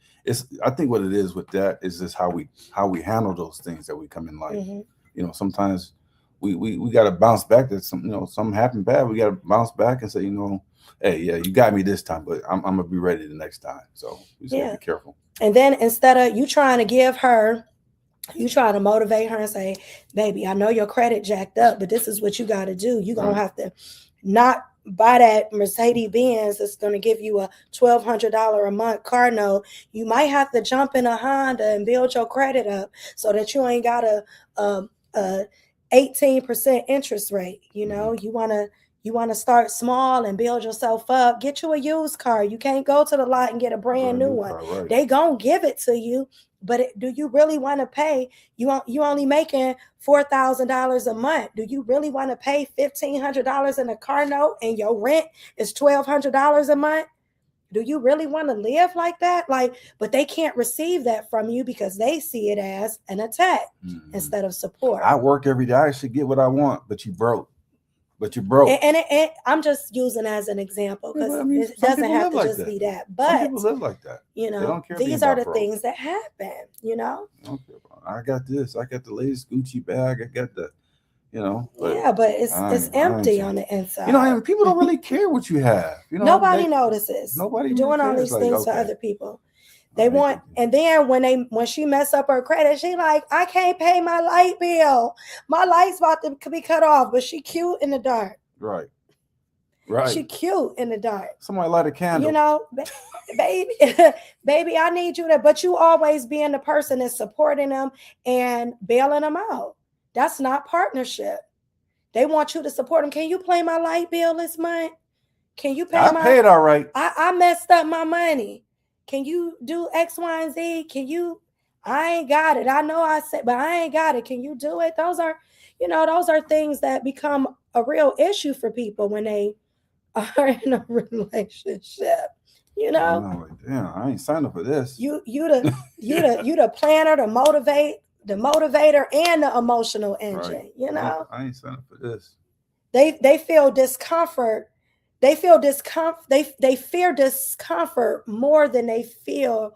I think what it is with that is just how we handle those things that we come in life. Sometimes we got to bounce back. That something happened bad. We got to bounce back and say, hey, yeah, you got me this time, but I'm gonna be ready the next time. So we just gotta be careful. And then instead of you trying to motivate her and say, baby, I know your credit jacked up, but this is what you got to do. You're going to have to not buy that Mercedes Benz that's going to give you a $1,200 a month car note. You might have to jump in a Honda and build your credit up so that you ain't got a 18% interest rate. You want to start small and build yourself up. Get you a used car. You can't go to the lot and get a brand new one. Right. They gonna give it to you, but do you really want to pay? You only making $4,000 a month. Do you really want to pay $1,500 in a car note and your rent is $1,200 a month? Do you really want to live like that? But they can't receive that from you because they see it as an attack instead of support. I work every day. I should get what I want, but you broke. And I'm just using as an example because it doesn't have to just be that. But some people live like that. These are the things that happen. I got this. I got the latest Gucci bag. I got the, but it's empty on the inside. And people don't really care what you have. Nobody notices. Nobody doing really all these things for other people. They want, and then when she mess up her credit, she like, I can't pay my light bill. My light's about to be cut off, but she cute in the dark. Right. She cute in the dark. Somebody light a candle. You know, baby, I need you to, but you always being the person that's supporting them and bailing them out. That's not partnership. They want you to support them. Can you pay my light bill this month? Can you pay I pay it all right. I messed up my money. Can you do X, Y, and Z? Can you? I ain't got it. I know I said, but I ain't got it. Can you do it? Those are things that become a real issue for people when they are in a relationship. You know, like, damn, I ain't signed up for this. You the planner, the motivator, and the emotional engine. Right. You know, I ain't signed up for this. They feel discomfort. They feel discomfort. They fear discomfort more than they fear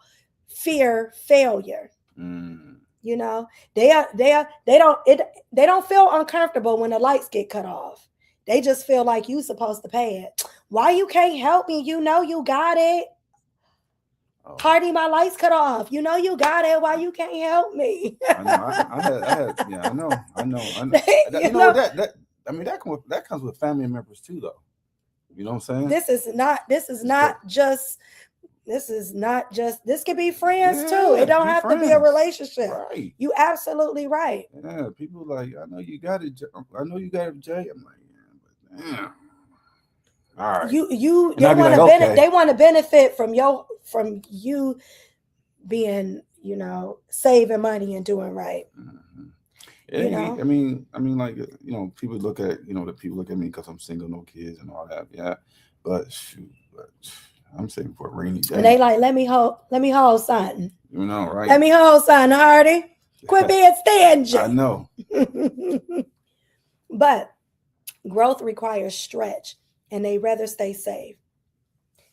failure. You know, they don't feel uncomfortable when the lights get cut off. They just feel like you supposed to pay it. Why you can't help me? You know you got it. Party, my lights cut off. You know you got it. Why you can't help me? I know. That comes with family members too, though. You know what I'm saying? This could be friends too. It don't have to be a relationship. Right. You absolutely right. Yeah, people like, I know you got it, Jay. I'm like, yeah, but damn. All right. They want to benefit from you being, you know, saving money and doing right. Mm-hmm. Yeah, I mean, like, you know, people look at me because I'm single, no kids, and all that. Yeah, but I'm saving for a rainy day. And they like, let me hold something. You know, right? Let me hold something, Hardy. Quit being stingy. I know. But growth requires stretch, and they rather stay safe.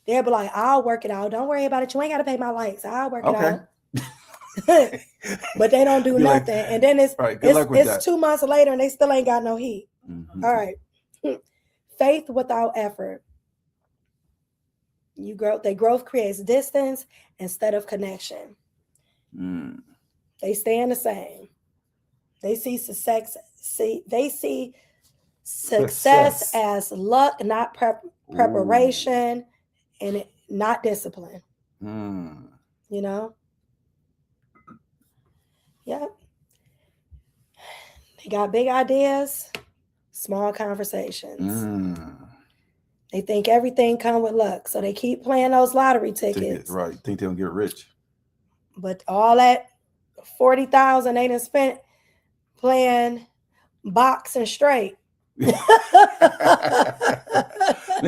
They'll be like, I'll work it out. Don't worry about it. You ain't got to pay my lights. I'll work it out. But they don't do nothing. Like, and then it's 2 months later and they still ain't got no heat. Mm-hmm. All right. Faith without effort. Growth creates distance instead of connection. They staying the same. They see success as luck, not preparation, and not discipline. You know? Yep. They got big ideas, small conversations. They think everything come with luck, so they keep playing those lottery tickets. Right. Think they'll get rich. But all that $40,000 they done spent playing box and straight. Let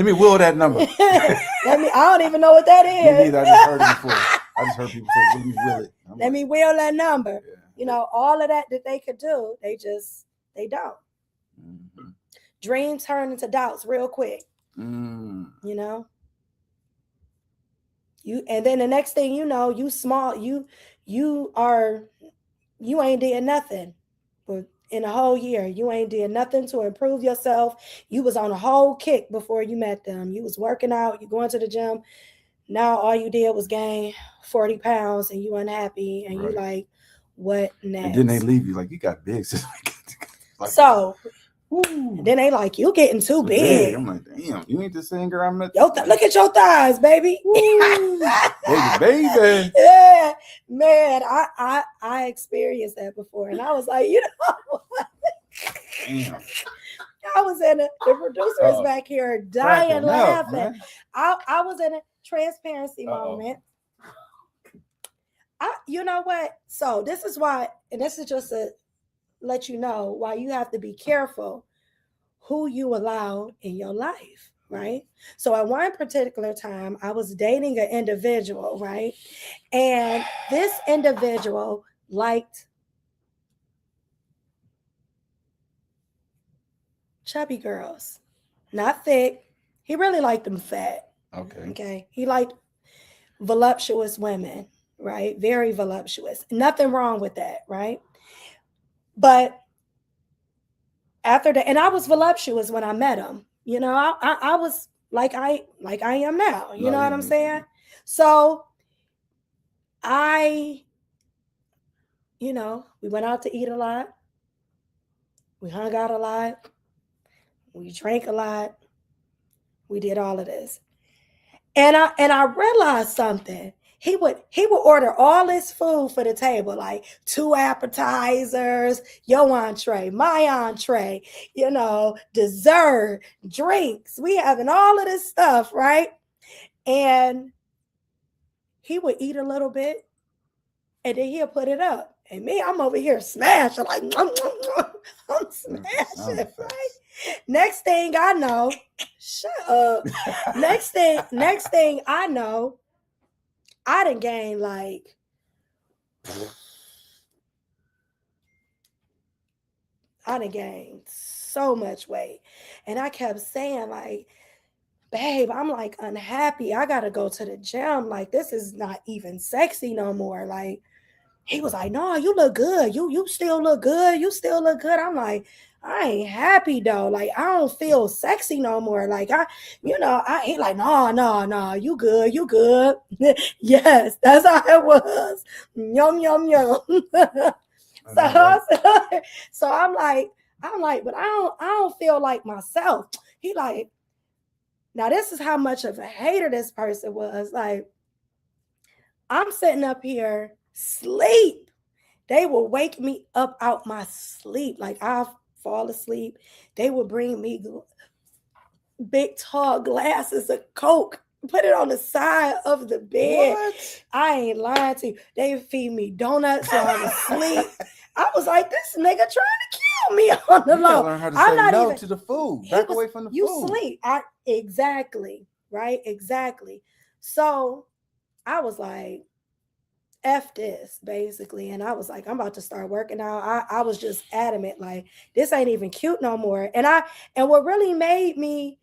me will that number. I don't even know what that is. Me neither. I just heard it before. I just heard people say, let me will it. Let me will that number. Yeah. You know, all of that they could do, they don't. Mm-hmm. Dreams turn into doubts real quick. You know? And then the next thing you know, you ain't did nothing. In a whole year, you ain't did nothing to improve yourself. You was on a whole kick before you met them. You was working out, you going to the gym. Now all you did was gain 40 pounds and you unhappy and you like, what next? And then they leave you like, you got big. Like, so then they like, you getting too big. I'm like, damn, you ain't the same girl I met. Look at your thighs, baby. baby. Yeah, man, I experienced that before. And I was like, you know what? Damn. I was in the producer is back here dying laughing. I was in a transparency moment. You know what? So this is why, and this is just to let you know why you have to be careful who you allow in your life, right? So at one particular time, I was dating an individual, right? And this individual liked chubby girls, not thick. He really liked them fat. Okay. He liked voluptuous women, right? Very voluptuous. Nothing wrong with that, right? But after that, and I was voluptuous when I met him. You know, I was like I am now. You know what I'm saying? So we went out to eat a lot. We hung out a lot. We drank a lot. We did all of this. And I realized something. He would order all this food for the table, like 2 appetizers, your entree, my entree, dessert, drinks. We having all of this stuff, right? And he would eat a little bit and then he'll put it up. And me, I'm over here smashing, like, I'm smashing, right? Next thing I know, shut up. Next thing I know, I done gained like so much weight. And I kept saying, like, babe, I'm like unhappy. I gotta go to the gym. Like, this is not even sexy no more. Like, he was like, no, you look good. You still look good. You still look good. I'm like, I ain't happy though. Like, I don't feel sexy no more. Like, he like, no, you good. Yes, that's how it was. Yum, yum, yum. So I'm like, but I don't feel like myself. He like, now this is how much of a hater this person was. Like, I'm sitting up here sleep. They will wake me up out my sleep. Like, I fall asleep. They would bring me big tall glasses of Coke, put it on the side of the bed. What? I ain't lying to you. They would feed me donuts while I was asleep. I was like, this nigga trying to kill me on the low. Learn how to say no to the food. Back away from the food. You sleep. Exactly. Right? Exactly. So I was like, F this, basically. And I was like, I'm about to start working out. I was just adamant, like, this ain't even cute no more. And what really made me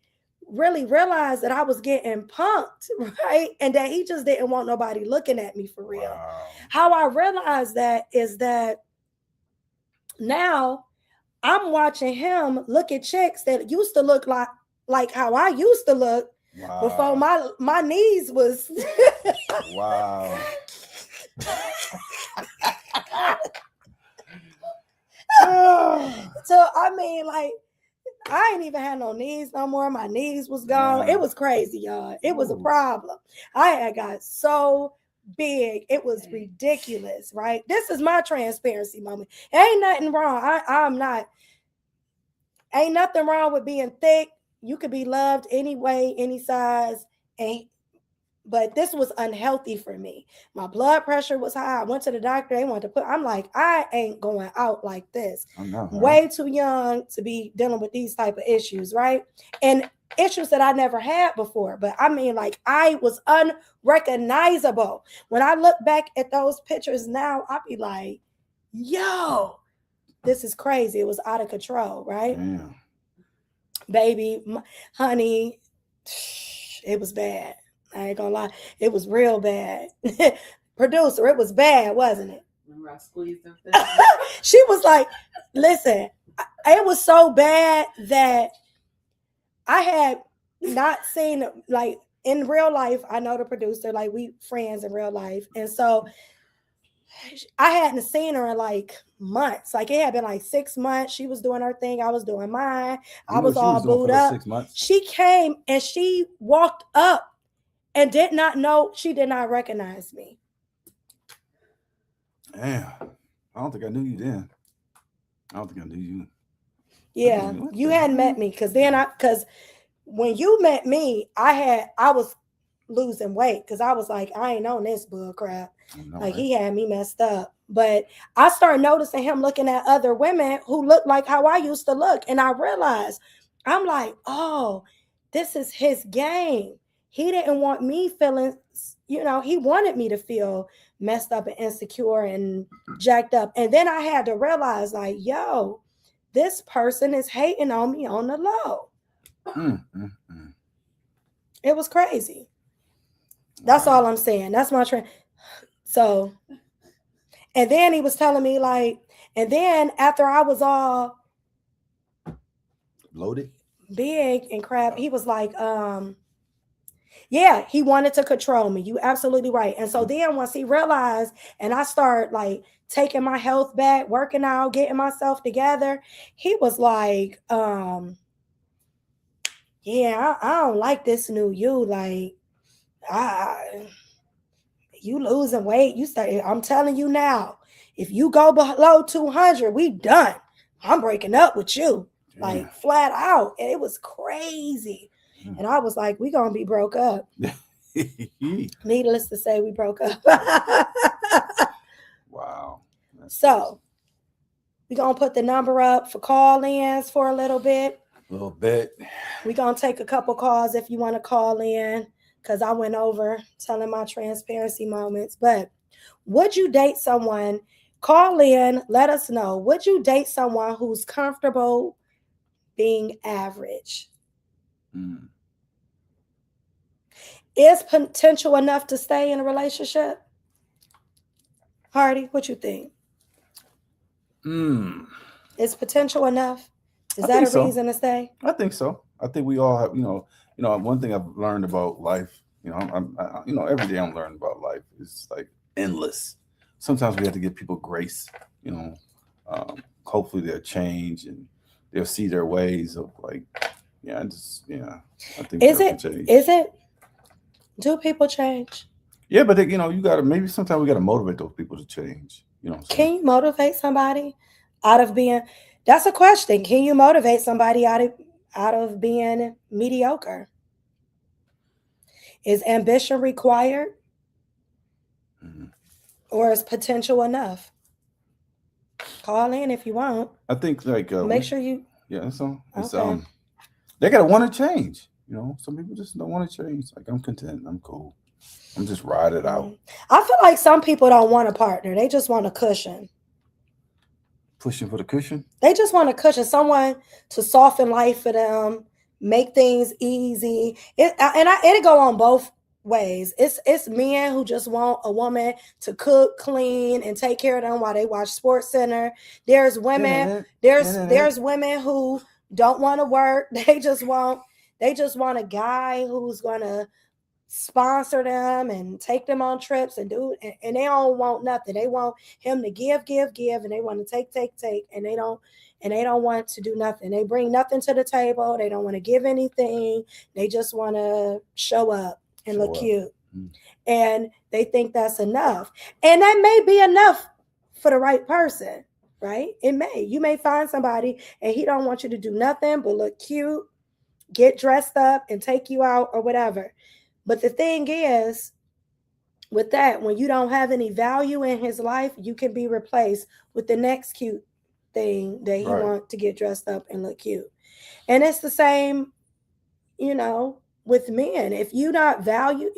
really realize that I was getting punked, right? And that he just didn't want nobody looking at me for real. Wow. How I realized that is that now I'm watching him look at chicks that used to look like how I used to look. Wow. Before my knees was wow. So I mean, like, I ain't even had no knees no more. My knees was gone. Yeah. It was crazy, y'all. It was a problem. I had got so big. It was ridiculous, right? This is my transparency moment. Ain't nothing wrong. Ain't nothing wrong with being thick. You could be loved any way, any size, but this was unhealthy for me. My blood pressure was high. I went to the doctor. They wanted to I'm like, I ain't going out like this. Way too young to be dealing with these type of issues, right? And issues that I never had before. But I mean, like, I was unrecognizable. When I look back at those pictures now, I'd be like, yo, this is crazy. It was out of control, right? Yeah. Baby, honey, it was bad. I ain't gonna lie. It was real bad. Producer, it was bad, wasn't it? Remember I squeezed her? She was like, listen, it was so bad that I had not seen, like, in real life. I know the producer, like, we friends in real life. And so I hadn't seen her in like months. Like, it had been like 6 months. She was doing her thing. I was doing mine. I was all booed up. 6 months. She came and she walked up and did not know. She did not recognize me. Damn. I don't think I knew you then. I don't think I knew you. Yeah, you hadn't met me because when you met me, I was losing weight because I was like, I ain't on this bull crap. Like, he had me messed up. But I started noticing him looking at other women who looked like how I used to look. And I realized, I'm like, oh, this is his game. He didn't want me feeling, he wanted me to feel messed up and insecure and jacked up. And then I had to realize, like, yo, this person is hating on me on the low. It was crazy. That's all I'm saying. That's my trend. So, and then he was telling me, like, and then after I was all loaded, big and crap, he was like, Yeah, he wanted to control me. You absolutely right. And so then once he realized, and I start like taking my health back, working out, getting myself together, he was like, yeah, I don't like this new you. Like, I you losing weight. You start, I'm telling you now, if you go below 200, we done. I'm breaking up with you. Like flat out. And it was crazy. And I was like, we gonna be broke up. Needless to say, we broke up. Wow. So we're gonna put the number up for call-ins for a little bit. We're gonna take a couple calls if you want to call in, because I went over telling my transparency moments. But would you date someone? Call in, let us know. Would you date someone who's comfortable being average? Is potential enough to stay in a relationship? Hardy, what you think? Is potential enough? Is that a reason to stay? I think so. I think we all have, one thing I've learned about life, every day I'm learning about life is like endless. Sometimes we have to give people grace, hopefully they'll change and they'll see their ways of like, I think is it? Do people change? Yeah, but you gotta, maybe sometimes we gotta motivate those people to change. Can you motivate somebody out of being? That's a question. Can you motivate somebody out of being mediocre? Is ambition required, or is potential enough? Call in if you want. I think like make sure you. Yeah, that's all. Okay. They gotta want to change. Some people just don't want to change. Like, I'm content. I'm cool. I'm just ride it out. I feel like some people don't want a partner. They just want a cushion. Pushing for the cushion? They just want a cushion. Someone to soften life for them, make things easy. It'll go on both ways. It's men who just want a woman to cook, clean, and take care of them while they watch Sports Center. There's women. There's women who don't want to work. They just want a guy who's gonna sponsor them and take them on trips and and they don't want nothing. They want him to give, and they want to take, and they don't want to do nothing. They bring nothing to the table. They don't want to give anything. They just want to show up and look cute. And they think that's enough. And that may be enough for the right person, right? It may. You may find somebody and he don't want you to do nothing but look cute, get dressed up, and take you out or whatever. But the thing is, with that, when you don't have any value in his life, you can be replaced with the next cute thing that he wants to get dressed up and look cute. And it's the same, with men. If you don't value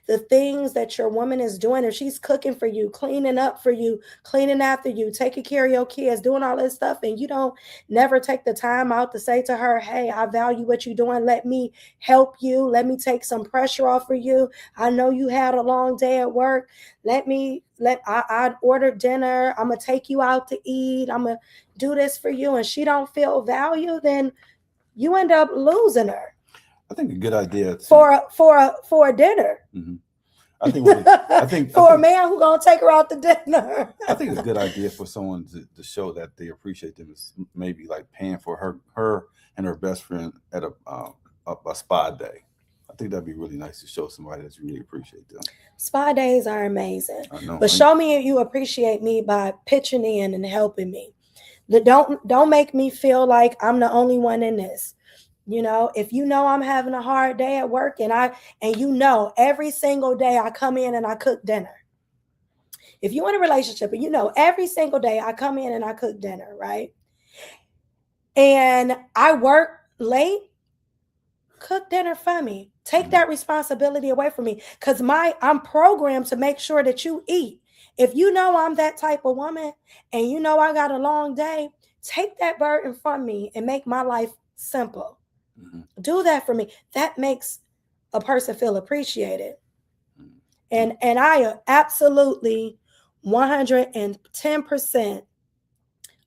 the things that your woman is doing, if she's cooking for you, cleaning up for you, cleaning after you, taking care of your kids, doing all this stuff, and you don't never take the time out to say to her, hey, I value what you're doing. Let me help you. Let me take some pressure off for you. I know you had a long day at work. I'd order dinner. I'm going to take you out to eat. I'm going to do this for you. And she don't feel value, then you end up losing her. I think a good idea for a dinner. Mm-hmm. I think for a man who gonna take her out to dinner. I think it's a good idea for someone to show that they appreciate them is maybe like paying for her and her best friend at a spa day. I think that'd be really nice to show somebody that you really appreciate them. Spa days are amazing. I know, but show me you appreciate me by pitching in and helping me. Don't make me feel like I'm the only one in this. If I'm having a hard day at work and every single day I come in and I cook dinner. If you're in a relationship and every single day I come in and I cook dinner, right? And I work late, cook dinner for me. Take that responsibility away from me, because I'm programmed to make sure that you eat. If I'm that type of woman and I got a long day, take that burden from me and make my life simple. Mm-hmm. Do that for me. That makes a person feel appreciated. Mm-hmm. And I absolutely 110%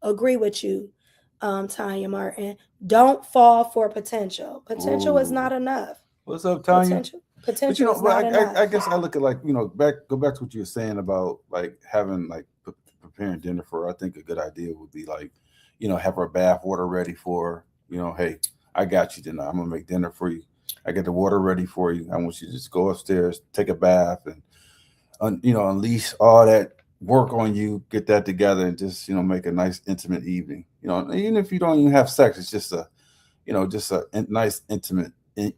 agree with you, Tanya Martin. Don't fall for potential. Potential is not enough. What's up, Tanya? Potential is not enough. I guess I look at like go back to what you were saying about like having like preparing dinner for her. I think a good idea would be like, have her bath water ready for her. Hey, I got you tonight. I'm gonna make dinner for you. I get the water ready for you. I want you to just go upstairs, take a bath, and unleash all that work on you. Get that together, and just make a nice intimate evening. Even if you don't even have sex, it's just just a nice intimate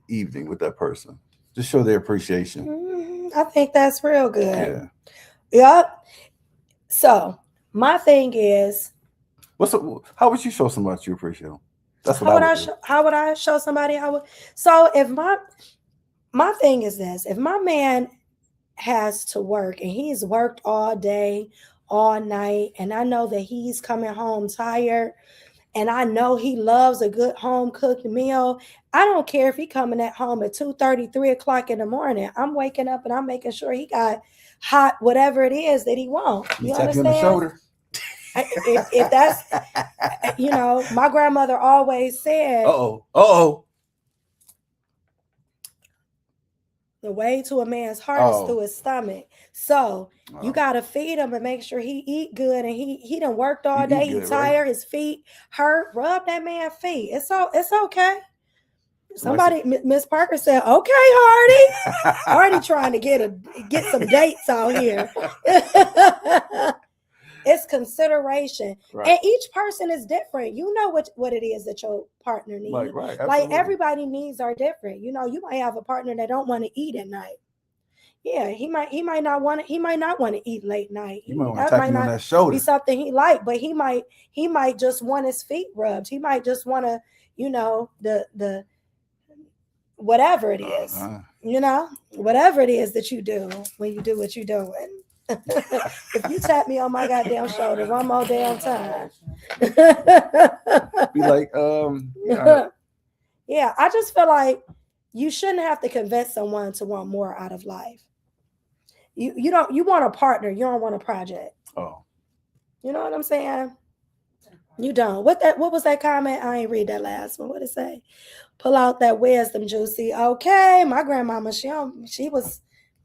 evening with that person. Just show their appreciation. I think that's real good. Yeah. Yep. So my thing is, how would you show somebody you appreciate them? That's what how would I show somebody I would? So if my thing is this: if my man has to work and he's worked all day, all night, and I know that he's coming home tired, and I know he loves a good home cooked meal. I don't care if he coming at home at 2:30, 3 o'clock in the morning. I'm waking up and I'm making sure he got hot whatever it is that he wants. You tap you on the shoulder. If that's, my grandmother always said, the way to a man's heart is through his stomach. So you gotta feed him and make sure he eat good. And he done worked all day. He tired. Right? His feet hurt. Rub that man's feet. It's okay. Somebody, Miss Parker said, "Okay, Hardy." Hardy trying to get some dates out here. It's consideration, right. And each person is different. You know what it is that your partner needs. Right. Like everybody needs are different. You might have a partner that don't want to eat at night. Yeah, he might not want to eat late night. You might want to on that shoulder. Be something he like, but he might just want his feet rubbed. He might just want to, the whatever it is, whatever it is that you do when you do what you're doing. If you tap me on my goddamn shoulder one more damn time, be like, yeah, I just feel like you shouldn't have to convince someone to want more out of life. You want a partner, you don't want a project. Oh, you know what I'm saying? You don't. What was that comment? I ain't read that last one. What did it say? Pull out that wisdom, Juicy. Okay, my grandmama,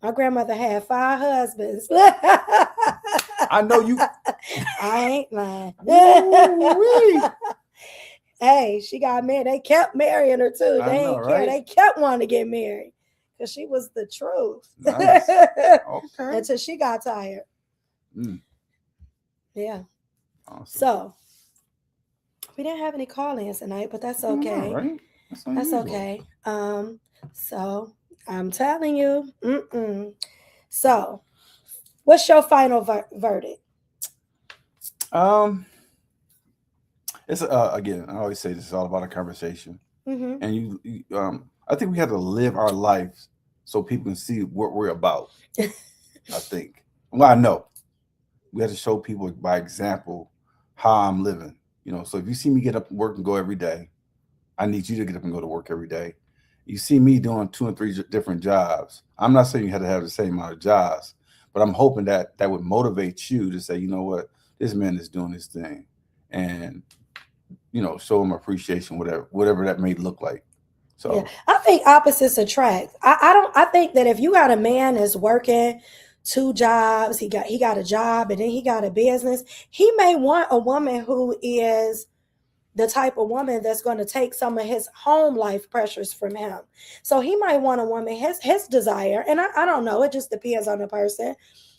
my grandmother had 5 husbands. I know you. I ain't lying. Hey, she got married. They kept marrying her too. They ain't care. Right? They kept wanting to get married because she was the truth. Nice. Okay. Until she got tired. Yeah. Awesome. So we didn't have any call-ins tonight, but that's okay. Right? That's okay. So I'm telling you. So, what's your final verdict? It's again, I always say this is all about a conversation, and I think we have to live our lives so people can see what we're about. I think. Well, I know we have to show people by example how I'm living. So if you see me get up and work and go every day, I need you to get up and go to work every day. You see me doing 2 and 3 different jobs. I'm not saying you have to have the same amount of jobs, but I'm hoping that would motivate you to say, you know what, this man is doing his thing, and show him appreciation, whatever that may look like. So yeah. I think opposites attract. I think that if you got a man that's working 2 jobs, he got a job and then he got a business, he may want a woman who is the type of woman that's going to take some of his home life pressures from him. So he might want a woman, his desire, and I don't know, it just depends on the person,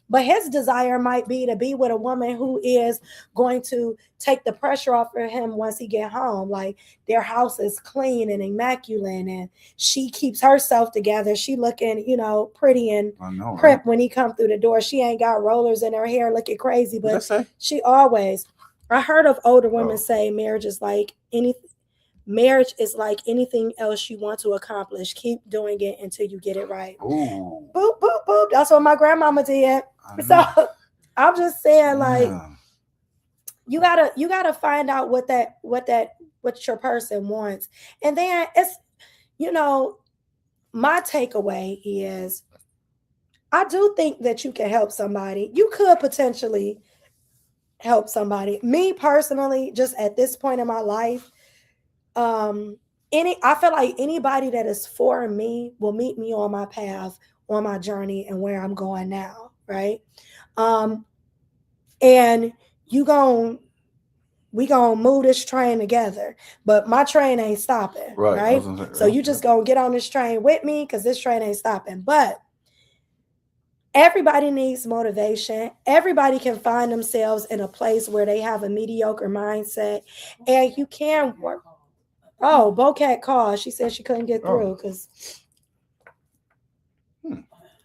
but his desire might be to be with a woman who is going to take the pressure off of him once he get home. Like their house is clean and immaculate and she keeps herself together. She looking, pretty and prep when he come through the door. She ain't got rollers in her hair looking crazy, but she always... I heard of older women say marriage is like anything else you want to accomplish. Keep doing it until you get it right. Ooh. Boop, boop, boop. That's what my grandmama did. So I'm just saying, like, you gotta find out what your person wants. And then it's, my takeaway is I do think that you can help somebody. You could potentially help somebody. Me personally, just at this point in my life, I feel like anybody that is for me will meet me on my path, on my journey, and where I'm going now, right? And we gonna move this train together, but my train ain't stopping, right? So you just gonna get on this train with me because this train ain't stopping. But everybody needs motivation. Everybody can find themselves in a place where they have a mediocre mindset, and you can work. Oh, Bocat called. She said she couldn't get through because.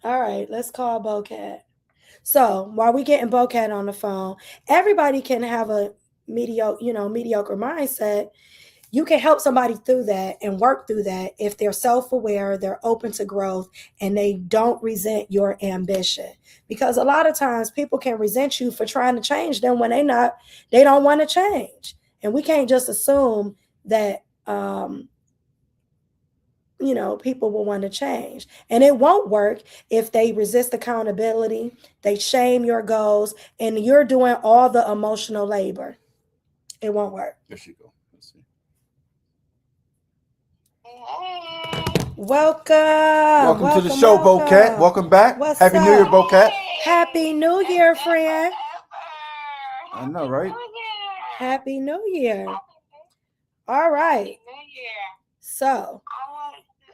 All right, let's call Bocat. So while we getting Bocat on the phone, everybody can have a mediocre mindset. You can help somebody through that and work through that if they're self-aware, they're open to growth, and they don't resent your ambition. Because a lot of times people can resent you for trying to change them when they don't want to change. And we can't just assume that people will want to change. And it won't work if they resist accountability, they shame your goals, and you're doing all the emotional labor. It won't work. There she go. Let's see. Welcome to the show, Bocat. Welcome back. Happy New Year, Bocat. Happy New Year, friend. I know, right? Happy New Year. All right. So I wanted to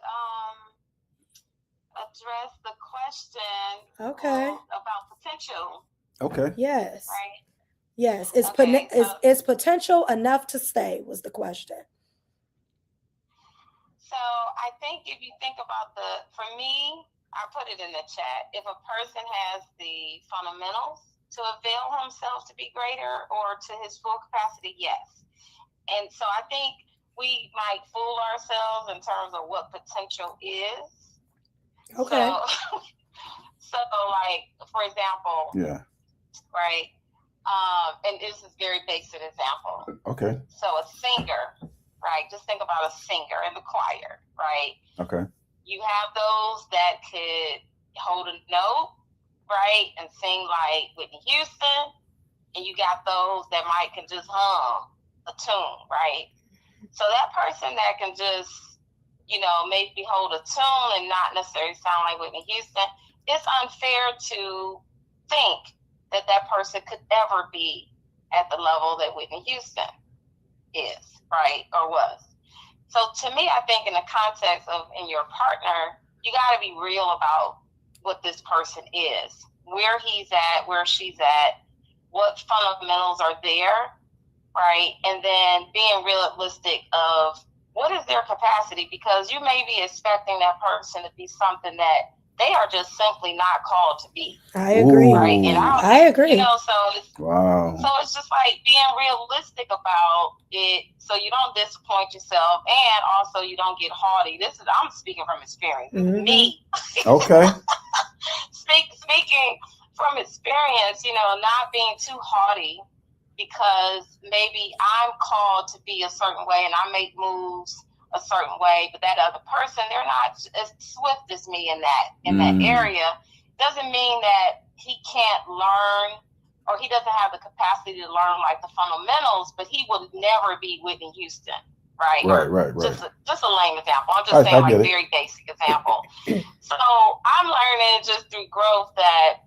address the question about potential. Okay. Yes. Right. Yes. Is potential enough to stay was the question. So I think if you think about for me, I put it in the chat. If a person has the fundamentals to avail himself to be greater or to his full capacity, yes. And so I think we might fool ourselves in terms of what potential is. Okay. So like, for example. Yeah. Right. And this is very basic example. Okay. So a singer, right? Just think about a singer in the choir, right? Okay. You have those that could hold a note, right, and sing like Whitney Houston, and you got those that can just hum a tune, right? So that person that can just, maybe hold a tune and not necessarily sound like Whitney Houston, it's unfair to think that person could ever be at the level that Whitney Houston is, right, or was. So to me, I think in the context of in your partner, you got to be real about what this person is, where he's at, where she's at, what fundamentals are there, right? And then being realistic of what is their capacity, because you may be expecting that person to be something that they are just simply not called to be. I agree. Right? And I agree. So it's just like being realistic about it, so you don't disappoint yourself, and also you don't get haughty. I'm speaking from experience. Mm-hmm. Me. Okay. Speaking from experience, not being too haughty, because maybe I'm called to be a certain way and I make moves a certain way, but that other person, they're not as swift as me in that area. Doesn't mean that he can't learn or he doesn't have the capacity to learn like the fundamentals, but he will never be Whitney Houston, right? Right. Just a lame example. I'm just saying like very basic example. So I'm learning just through growth that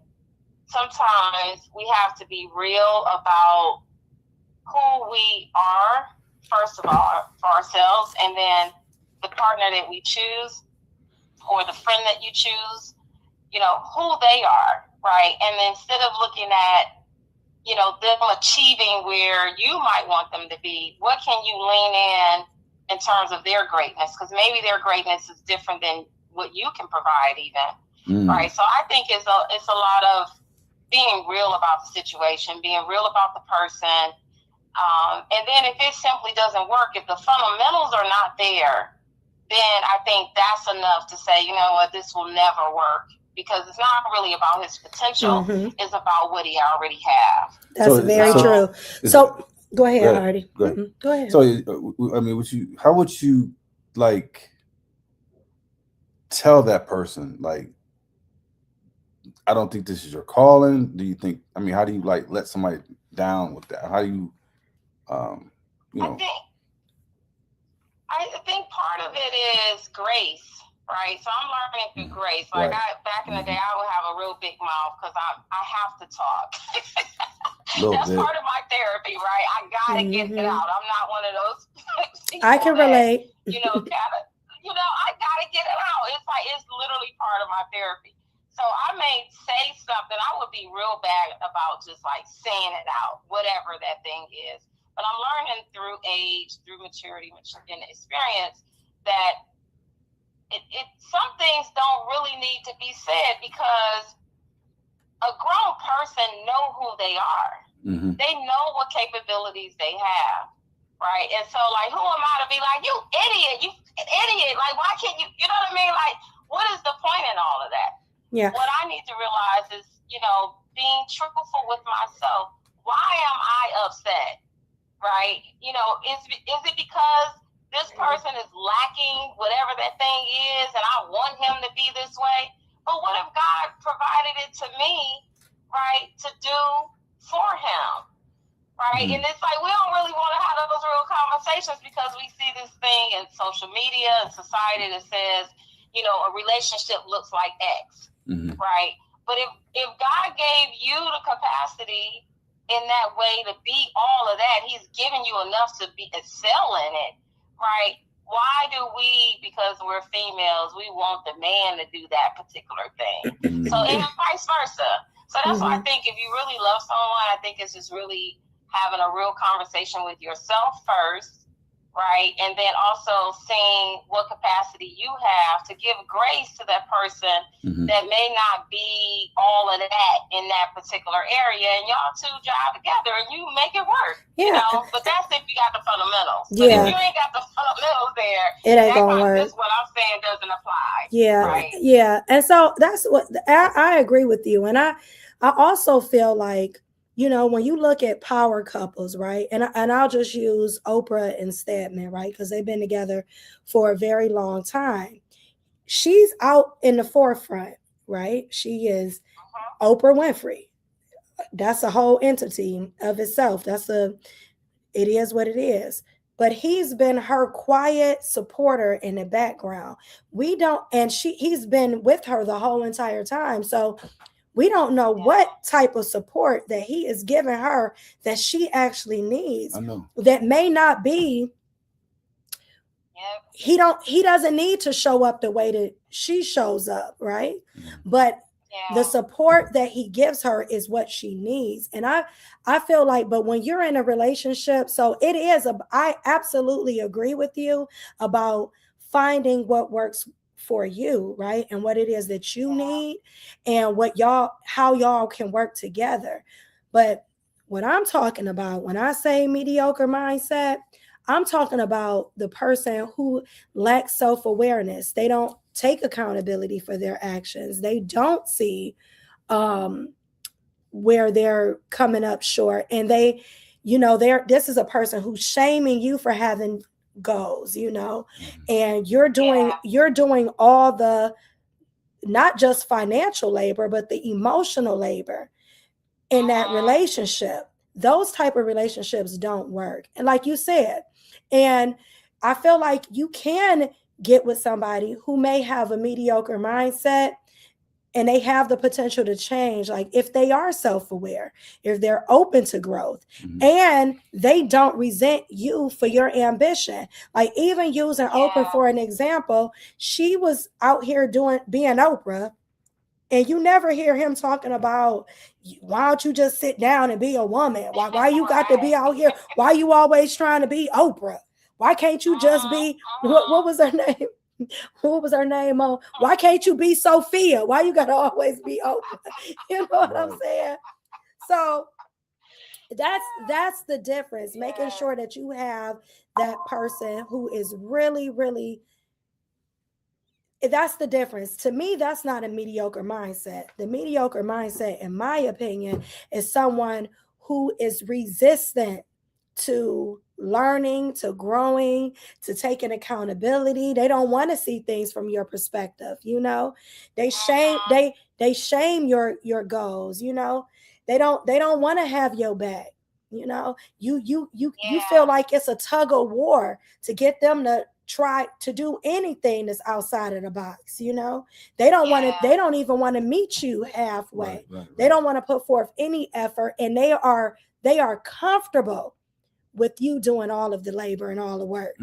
sometimes we have to be real about who we are, first of all, for ourselves, and then the partner that we choose or the friend that you choose, who they are, right? And instead of looking at, them achieving where you might want them to be, what can you lean in terms of their greatness? Because maybe their greatness is different than what you can provide even, right? So I think it's a lot of being real about the situation, being real about the person. And then if it simply doesn't work, if the fundamentals are not there, then I think that's enough to say, you know what, this will never work, because it's not really about his potential. Mm-hmm. It's about what he already has. That's very true. So go ahead, Hardy. Go ahead. Mm-hmm. Go ahead. So, I mean, how would you like tell that person, like, I don't think this is your calling? Do you think, how do you like let somebody down with that? How do you, I think part is grace, right? So I'm learning through grace. Like back in the day, I would have a real big mouth because I have to talk. That's part of my therapy, right? I gotta get it out. I'm not one of those people I can relate. I gotta get it out. It's literally part of my therapy. So I may say something, I would be real bad about just like saying it out, whatever that thing is. But I'm learning through age, through maturity, and experience that some things don't really need to be said because a grown person know who they are. Mm-hmm. They know what capabilities they have, right? And so, like, who am I to be like, you idiot, like, why can't you, you know what I mean? Like, what is the point in all of that? Yeah. What I need to realize is, being truthful with myself. Why am I upset, right? Is it because this person is lacking whatever that thing is and I want him to be this way? But what if God provided it to me, right, to do for him, right? And it's like we don't really want to have those real conversations because we see this thing in social media and society that says, a relationship looks like X, right? But if God gave you the capacity in that way to be all of that, he's given you enough to excel in it, right? Why do we, because we're females, we want the man to do that particular thing? So, and vice versa. So that's why I think if you really love someone, I think it's just really having a real conversation with yourself first, right? And then also seeing what capacity you have to give grace to that person that may not be all of that in that particular area. And y'all two jive together and you make it work. Yeah. But that's if you got the fundamentals. But if you ain't got the fundamentals there, it ain't gonna work. This what I'm saying doesn't apply. Yeah. Right? Yeah. And so that's what I agree with you. And I also feel like, when you look at power couples, right? And I'll just use Oprah and Stedman, right? Because they've been together for a very long time. She's out in the forefront, right? She is Oprah Winfrey. That's a whole entity of itself. It is what it is. But he's been her quiet supporter in the background. He's been with her the whole entire time. So we don't know what type of support that he is giving her that she actually needs. I know. That may not be. He doesn't need to show up the way that she shows up, right? But the support that he gives her is what she needs. And I feel like, but when you're in a relationship, so it is I absolutely agree with you about finding what works for you, right? And what it is that you need and how y'all can work together. But what I'm talking about when I say mediocre mindset, I'm talking about the person who lacks self-awareness. They don't take accountability for their actions. They don't see where they're coming up short. And this is a person who's shaming you for having goals, and you're doing all the, not just financial labor, but the emotional labor in that relationship. Those type of relationships don't work. And like you said, and I feel like you can get with somebody who may have a mediocre mindset and they have the potential to change, like if they are self-aware, if they're open to growth, and they don't resent you for your ambition. Like even using Oprah for an example, she was out here being Oprah, and you never hear him talking about, why don't you just sit down and be a woman? Why you got to be out here? Why you always trying to be Oprah? Why can't you just be, what was her name? What was her name? Why can't you be Sophia? Why you got to always be Oprah? You know what I'm saying? So that's the difference, making sure that you have that person who is really, really, that's the difference. To me, that's not a mediocre mindset. The mediocre mindset, in my opinion, is someone who is resistant to learning, to growing, to taking accountability. They don't want to see things from your perspective. They shame your goals. They don't want to have your back. You feel like it's a tug of war to get them to try to do anything that's outside of the box. They don't want to, they don't even want to meet you halfway. Right. They don't want to put forth any effort, and they are comfortable with you doing all of the labor and all the work.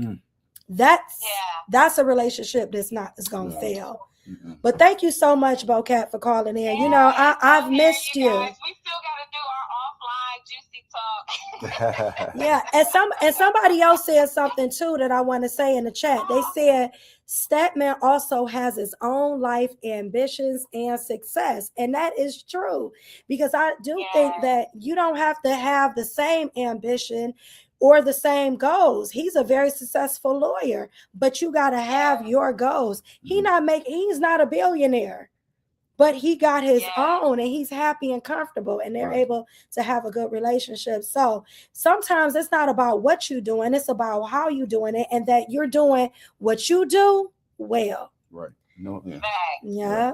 That's a relationship that's going to fail. Mm-hmm. But thank you so much, Bocat, for calling in. I've missed you. Guys, we still got to do our offline juicy talk. Yeah, and somebody else said something too that I want to say in the chat. They said Statman also has his own life ambitions and success, and that is true, because I do think that you don't have to have the same ambition or the same goals. He's a very successful lawyer, but you got to have your goals. He's not a billionaire, but he got his own, and he's happy and comfortable, and they're able to have a good relationship. So sometimes it's not about what you're doing, it's about how you're doing it, and that you're doing what you do well. Right. No. Yeah. Yeah.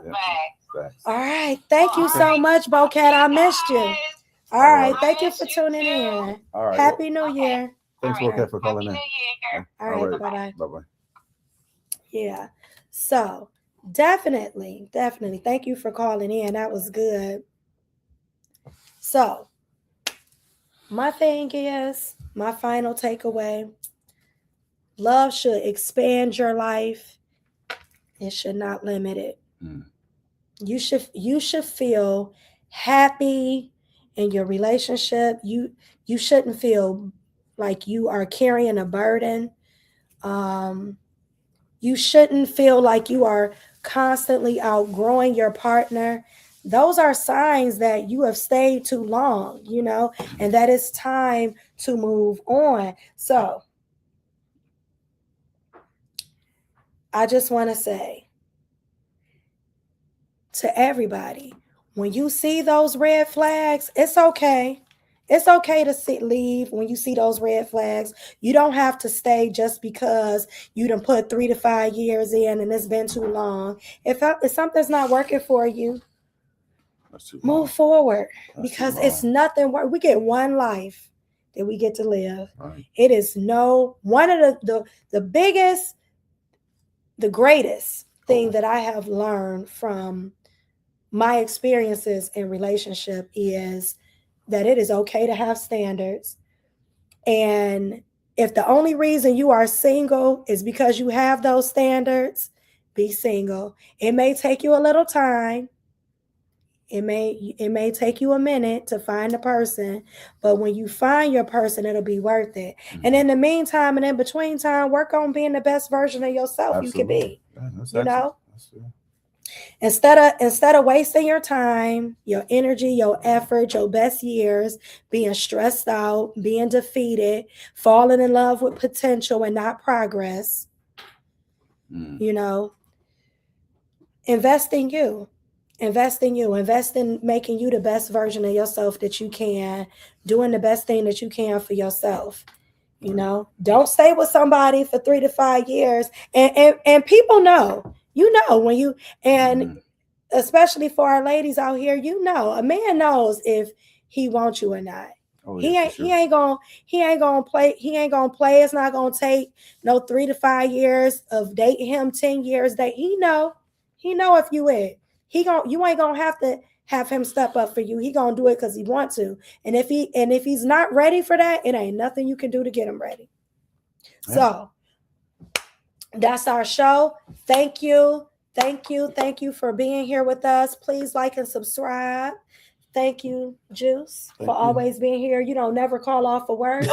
All right. Thank you so much, Bocat. I missed you. All right. Thank you for tuning in. All right. Happy New Year. Thanks, Bocat, for calling in. All right. Bye-bye. Bye-bye. Yeah. So definitely. Thank you for calling in. That was good. So my thing is, my final takeaway, love should expand your life. It should not limit it. You should feel happy in your relationship. You shouldn't feel like you are carrying a burden. You shouldn't feel like you are constantly outgrowing your partner. Those are signs that you have stayed too long, and that it's time to move on. So I just want to say to everybody, when you see those red flags, it's okay. It's okay to leave when you see those red flags. You don't have to stay just because you done put 3 to 5 years in and it's been too long. If something's not working for you, move forward, because it's nothing. We get one life that we get to live. Right. It is one of the biggest, the greatest thing that I have learned from my experiences in relationship is that it is okay to have standards. And if the only reason you are single is because you have those standards, be single. It may take you a little time. It may take you a minute to find a person, but when you find your person, it'll be worth it. Mm-hmm. And in the meantime and in between time, work on being the best version of yourself you can be. Instead of wasting your time, your energy, your effort, your best years being stressed out, being defeated, falling in love with potential and not progress, invest in you. Invest in making you the best version of yourself that you can, doing the best thing that you can for yourself. Don't stay with somebody for 3 to 5 years. And people know, when you, and especially for our ladies out here, a man knows if he wants you or not. Oh, yeah, he ain't gonna play. It's not gonna take no 3 to 5 years of dating him, 10 years that he know if you it. You ain't gonna have to have him step up for you. He gonna do it because he wants to. And if he's not ready for that, it ain't nothing you can do to get him ready. Yeah. So that's our show. Thank you for being here with us. Please like and subscribe. Thank you, Juice, for always being here. You don't never call off for work.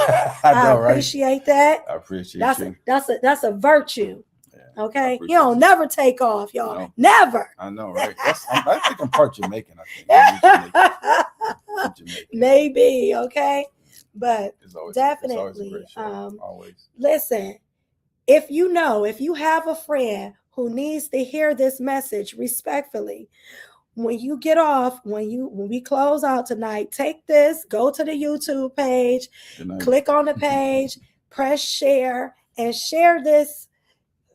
I appreciate that. I appreciate you. That's a virtue. Okay, you don't never take off, y'all. No. Never. I know, right? I think I'm part Jamaican. I think maybe. Okay, but definitely. Always. Listen, if you have a friend who needs to hear this message, respectfully, when you get off, when we close out tonight, take this, go to the YouTube page, click on the page, press share, and share this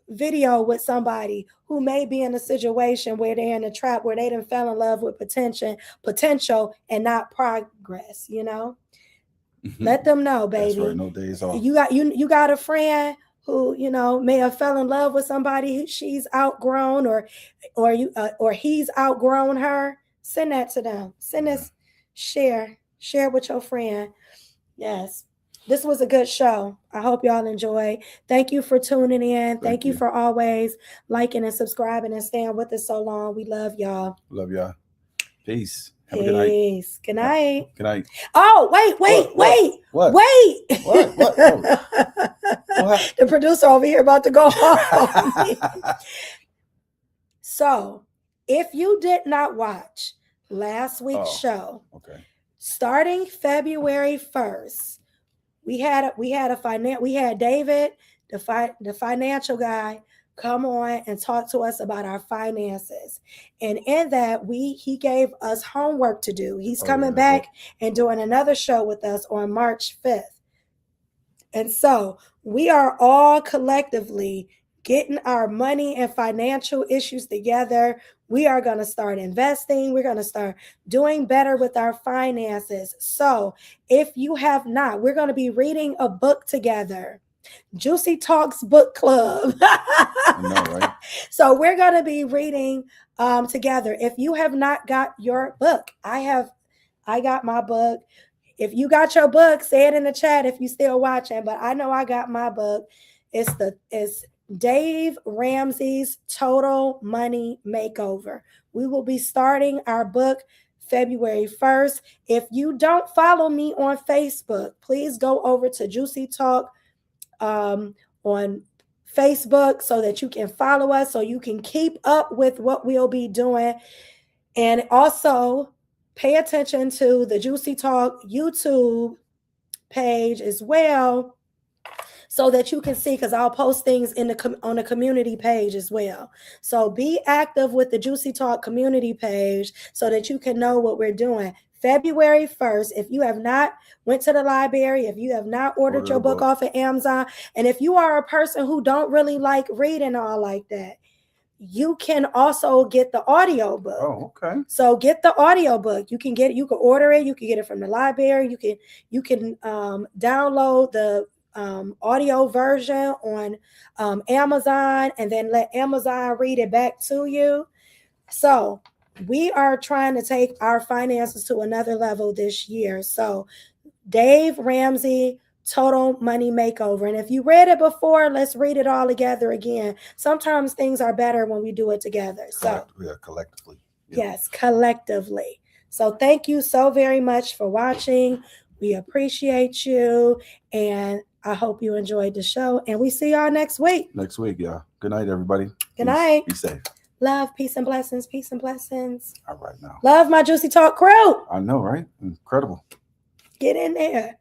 video with somebody who may be in a situation where they're in a trap, where they done fell in love with potential and not progress. Let them know, baby. That's right, no days off. You got a friend who, you know, may have fell in love with somebody who she's outgrown, or he's outgrown her, send that to them. Send this, share with your friend. Yes. This was a good show. I hope y'all enjoy. Thank you for tuning in. Thank you for always liking and subscribing and staying with us so long. We love y'all. Love y'all. Peace. Have a good night. Peace. Good night. Good night. Oh, wait. What? Wait. What? Oh. The producer over here about to go home. So, if you did not watch last week's show, starting February 1st, we had David, the financial guy, come on and talk to us about our finances. And in that, he gave us homework to do. He's coming back and doing another show with us on March 5th. And so we are all collectively getting our money and financial issues together. We are going to start investing. We're going to start doing better with our finances. So if you have not, we're going to be reading a book together. Juicy Talks Book Club. I know, right? So we're going to be reading together. If you have not got your book, I got my book. If you got your book, say it in the chat if you're still watching. But I know I got my book. It's Dave Ramsey's Total Money Makeover. We will be starting our book February 1st. If you don't follow me on Facebook, please go over to Juicy Talk on Facebook so that you can follow us, so you can keep up with what we'll be doing. And also pay attention to the Juicy Talk YouTube page as well, so that you can see, because I'll post things on the community page as well. So be active with the Juicy Talk community page so that you can know what we're doing. February 1st, if you have not went to the library, if you have not ordered your book off of Amazon, and if you are a person who don't really like reading all like that, you can also get the audio book. Oh, okay. So get the audio book. You can order it. You can get it from the library. You can download the audio version on Amazon, and then let Amazon read it back to you. So we are trying to take our finances to another level this year. So Dave Ramsey, Total Money Makeover. And if you read it before, let's read it all together again. Sometimes things are better when we do it together. Collectively. Yeah. Yes, collectively. So thank you so very much for watching. We appreciate you. And I hope you enjoyed the show. And we see y'all next week. Next week, y'all. Good night, everybody. Good night. Be safe. Love, peace, and blessings. Peace and blessings. All right now. Love my Juicy Talk crew. I know, right? Incredible. Get in there.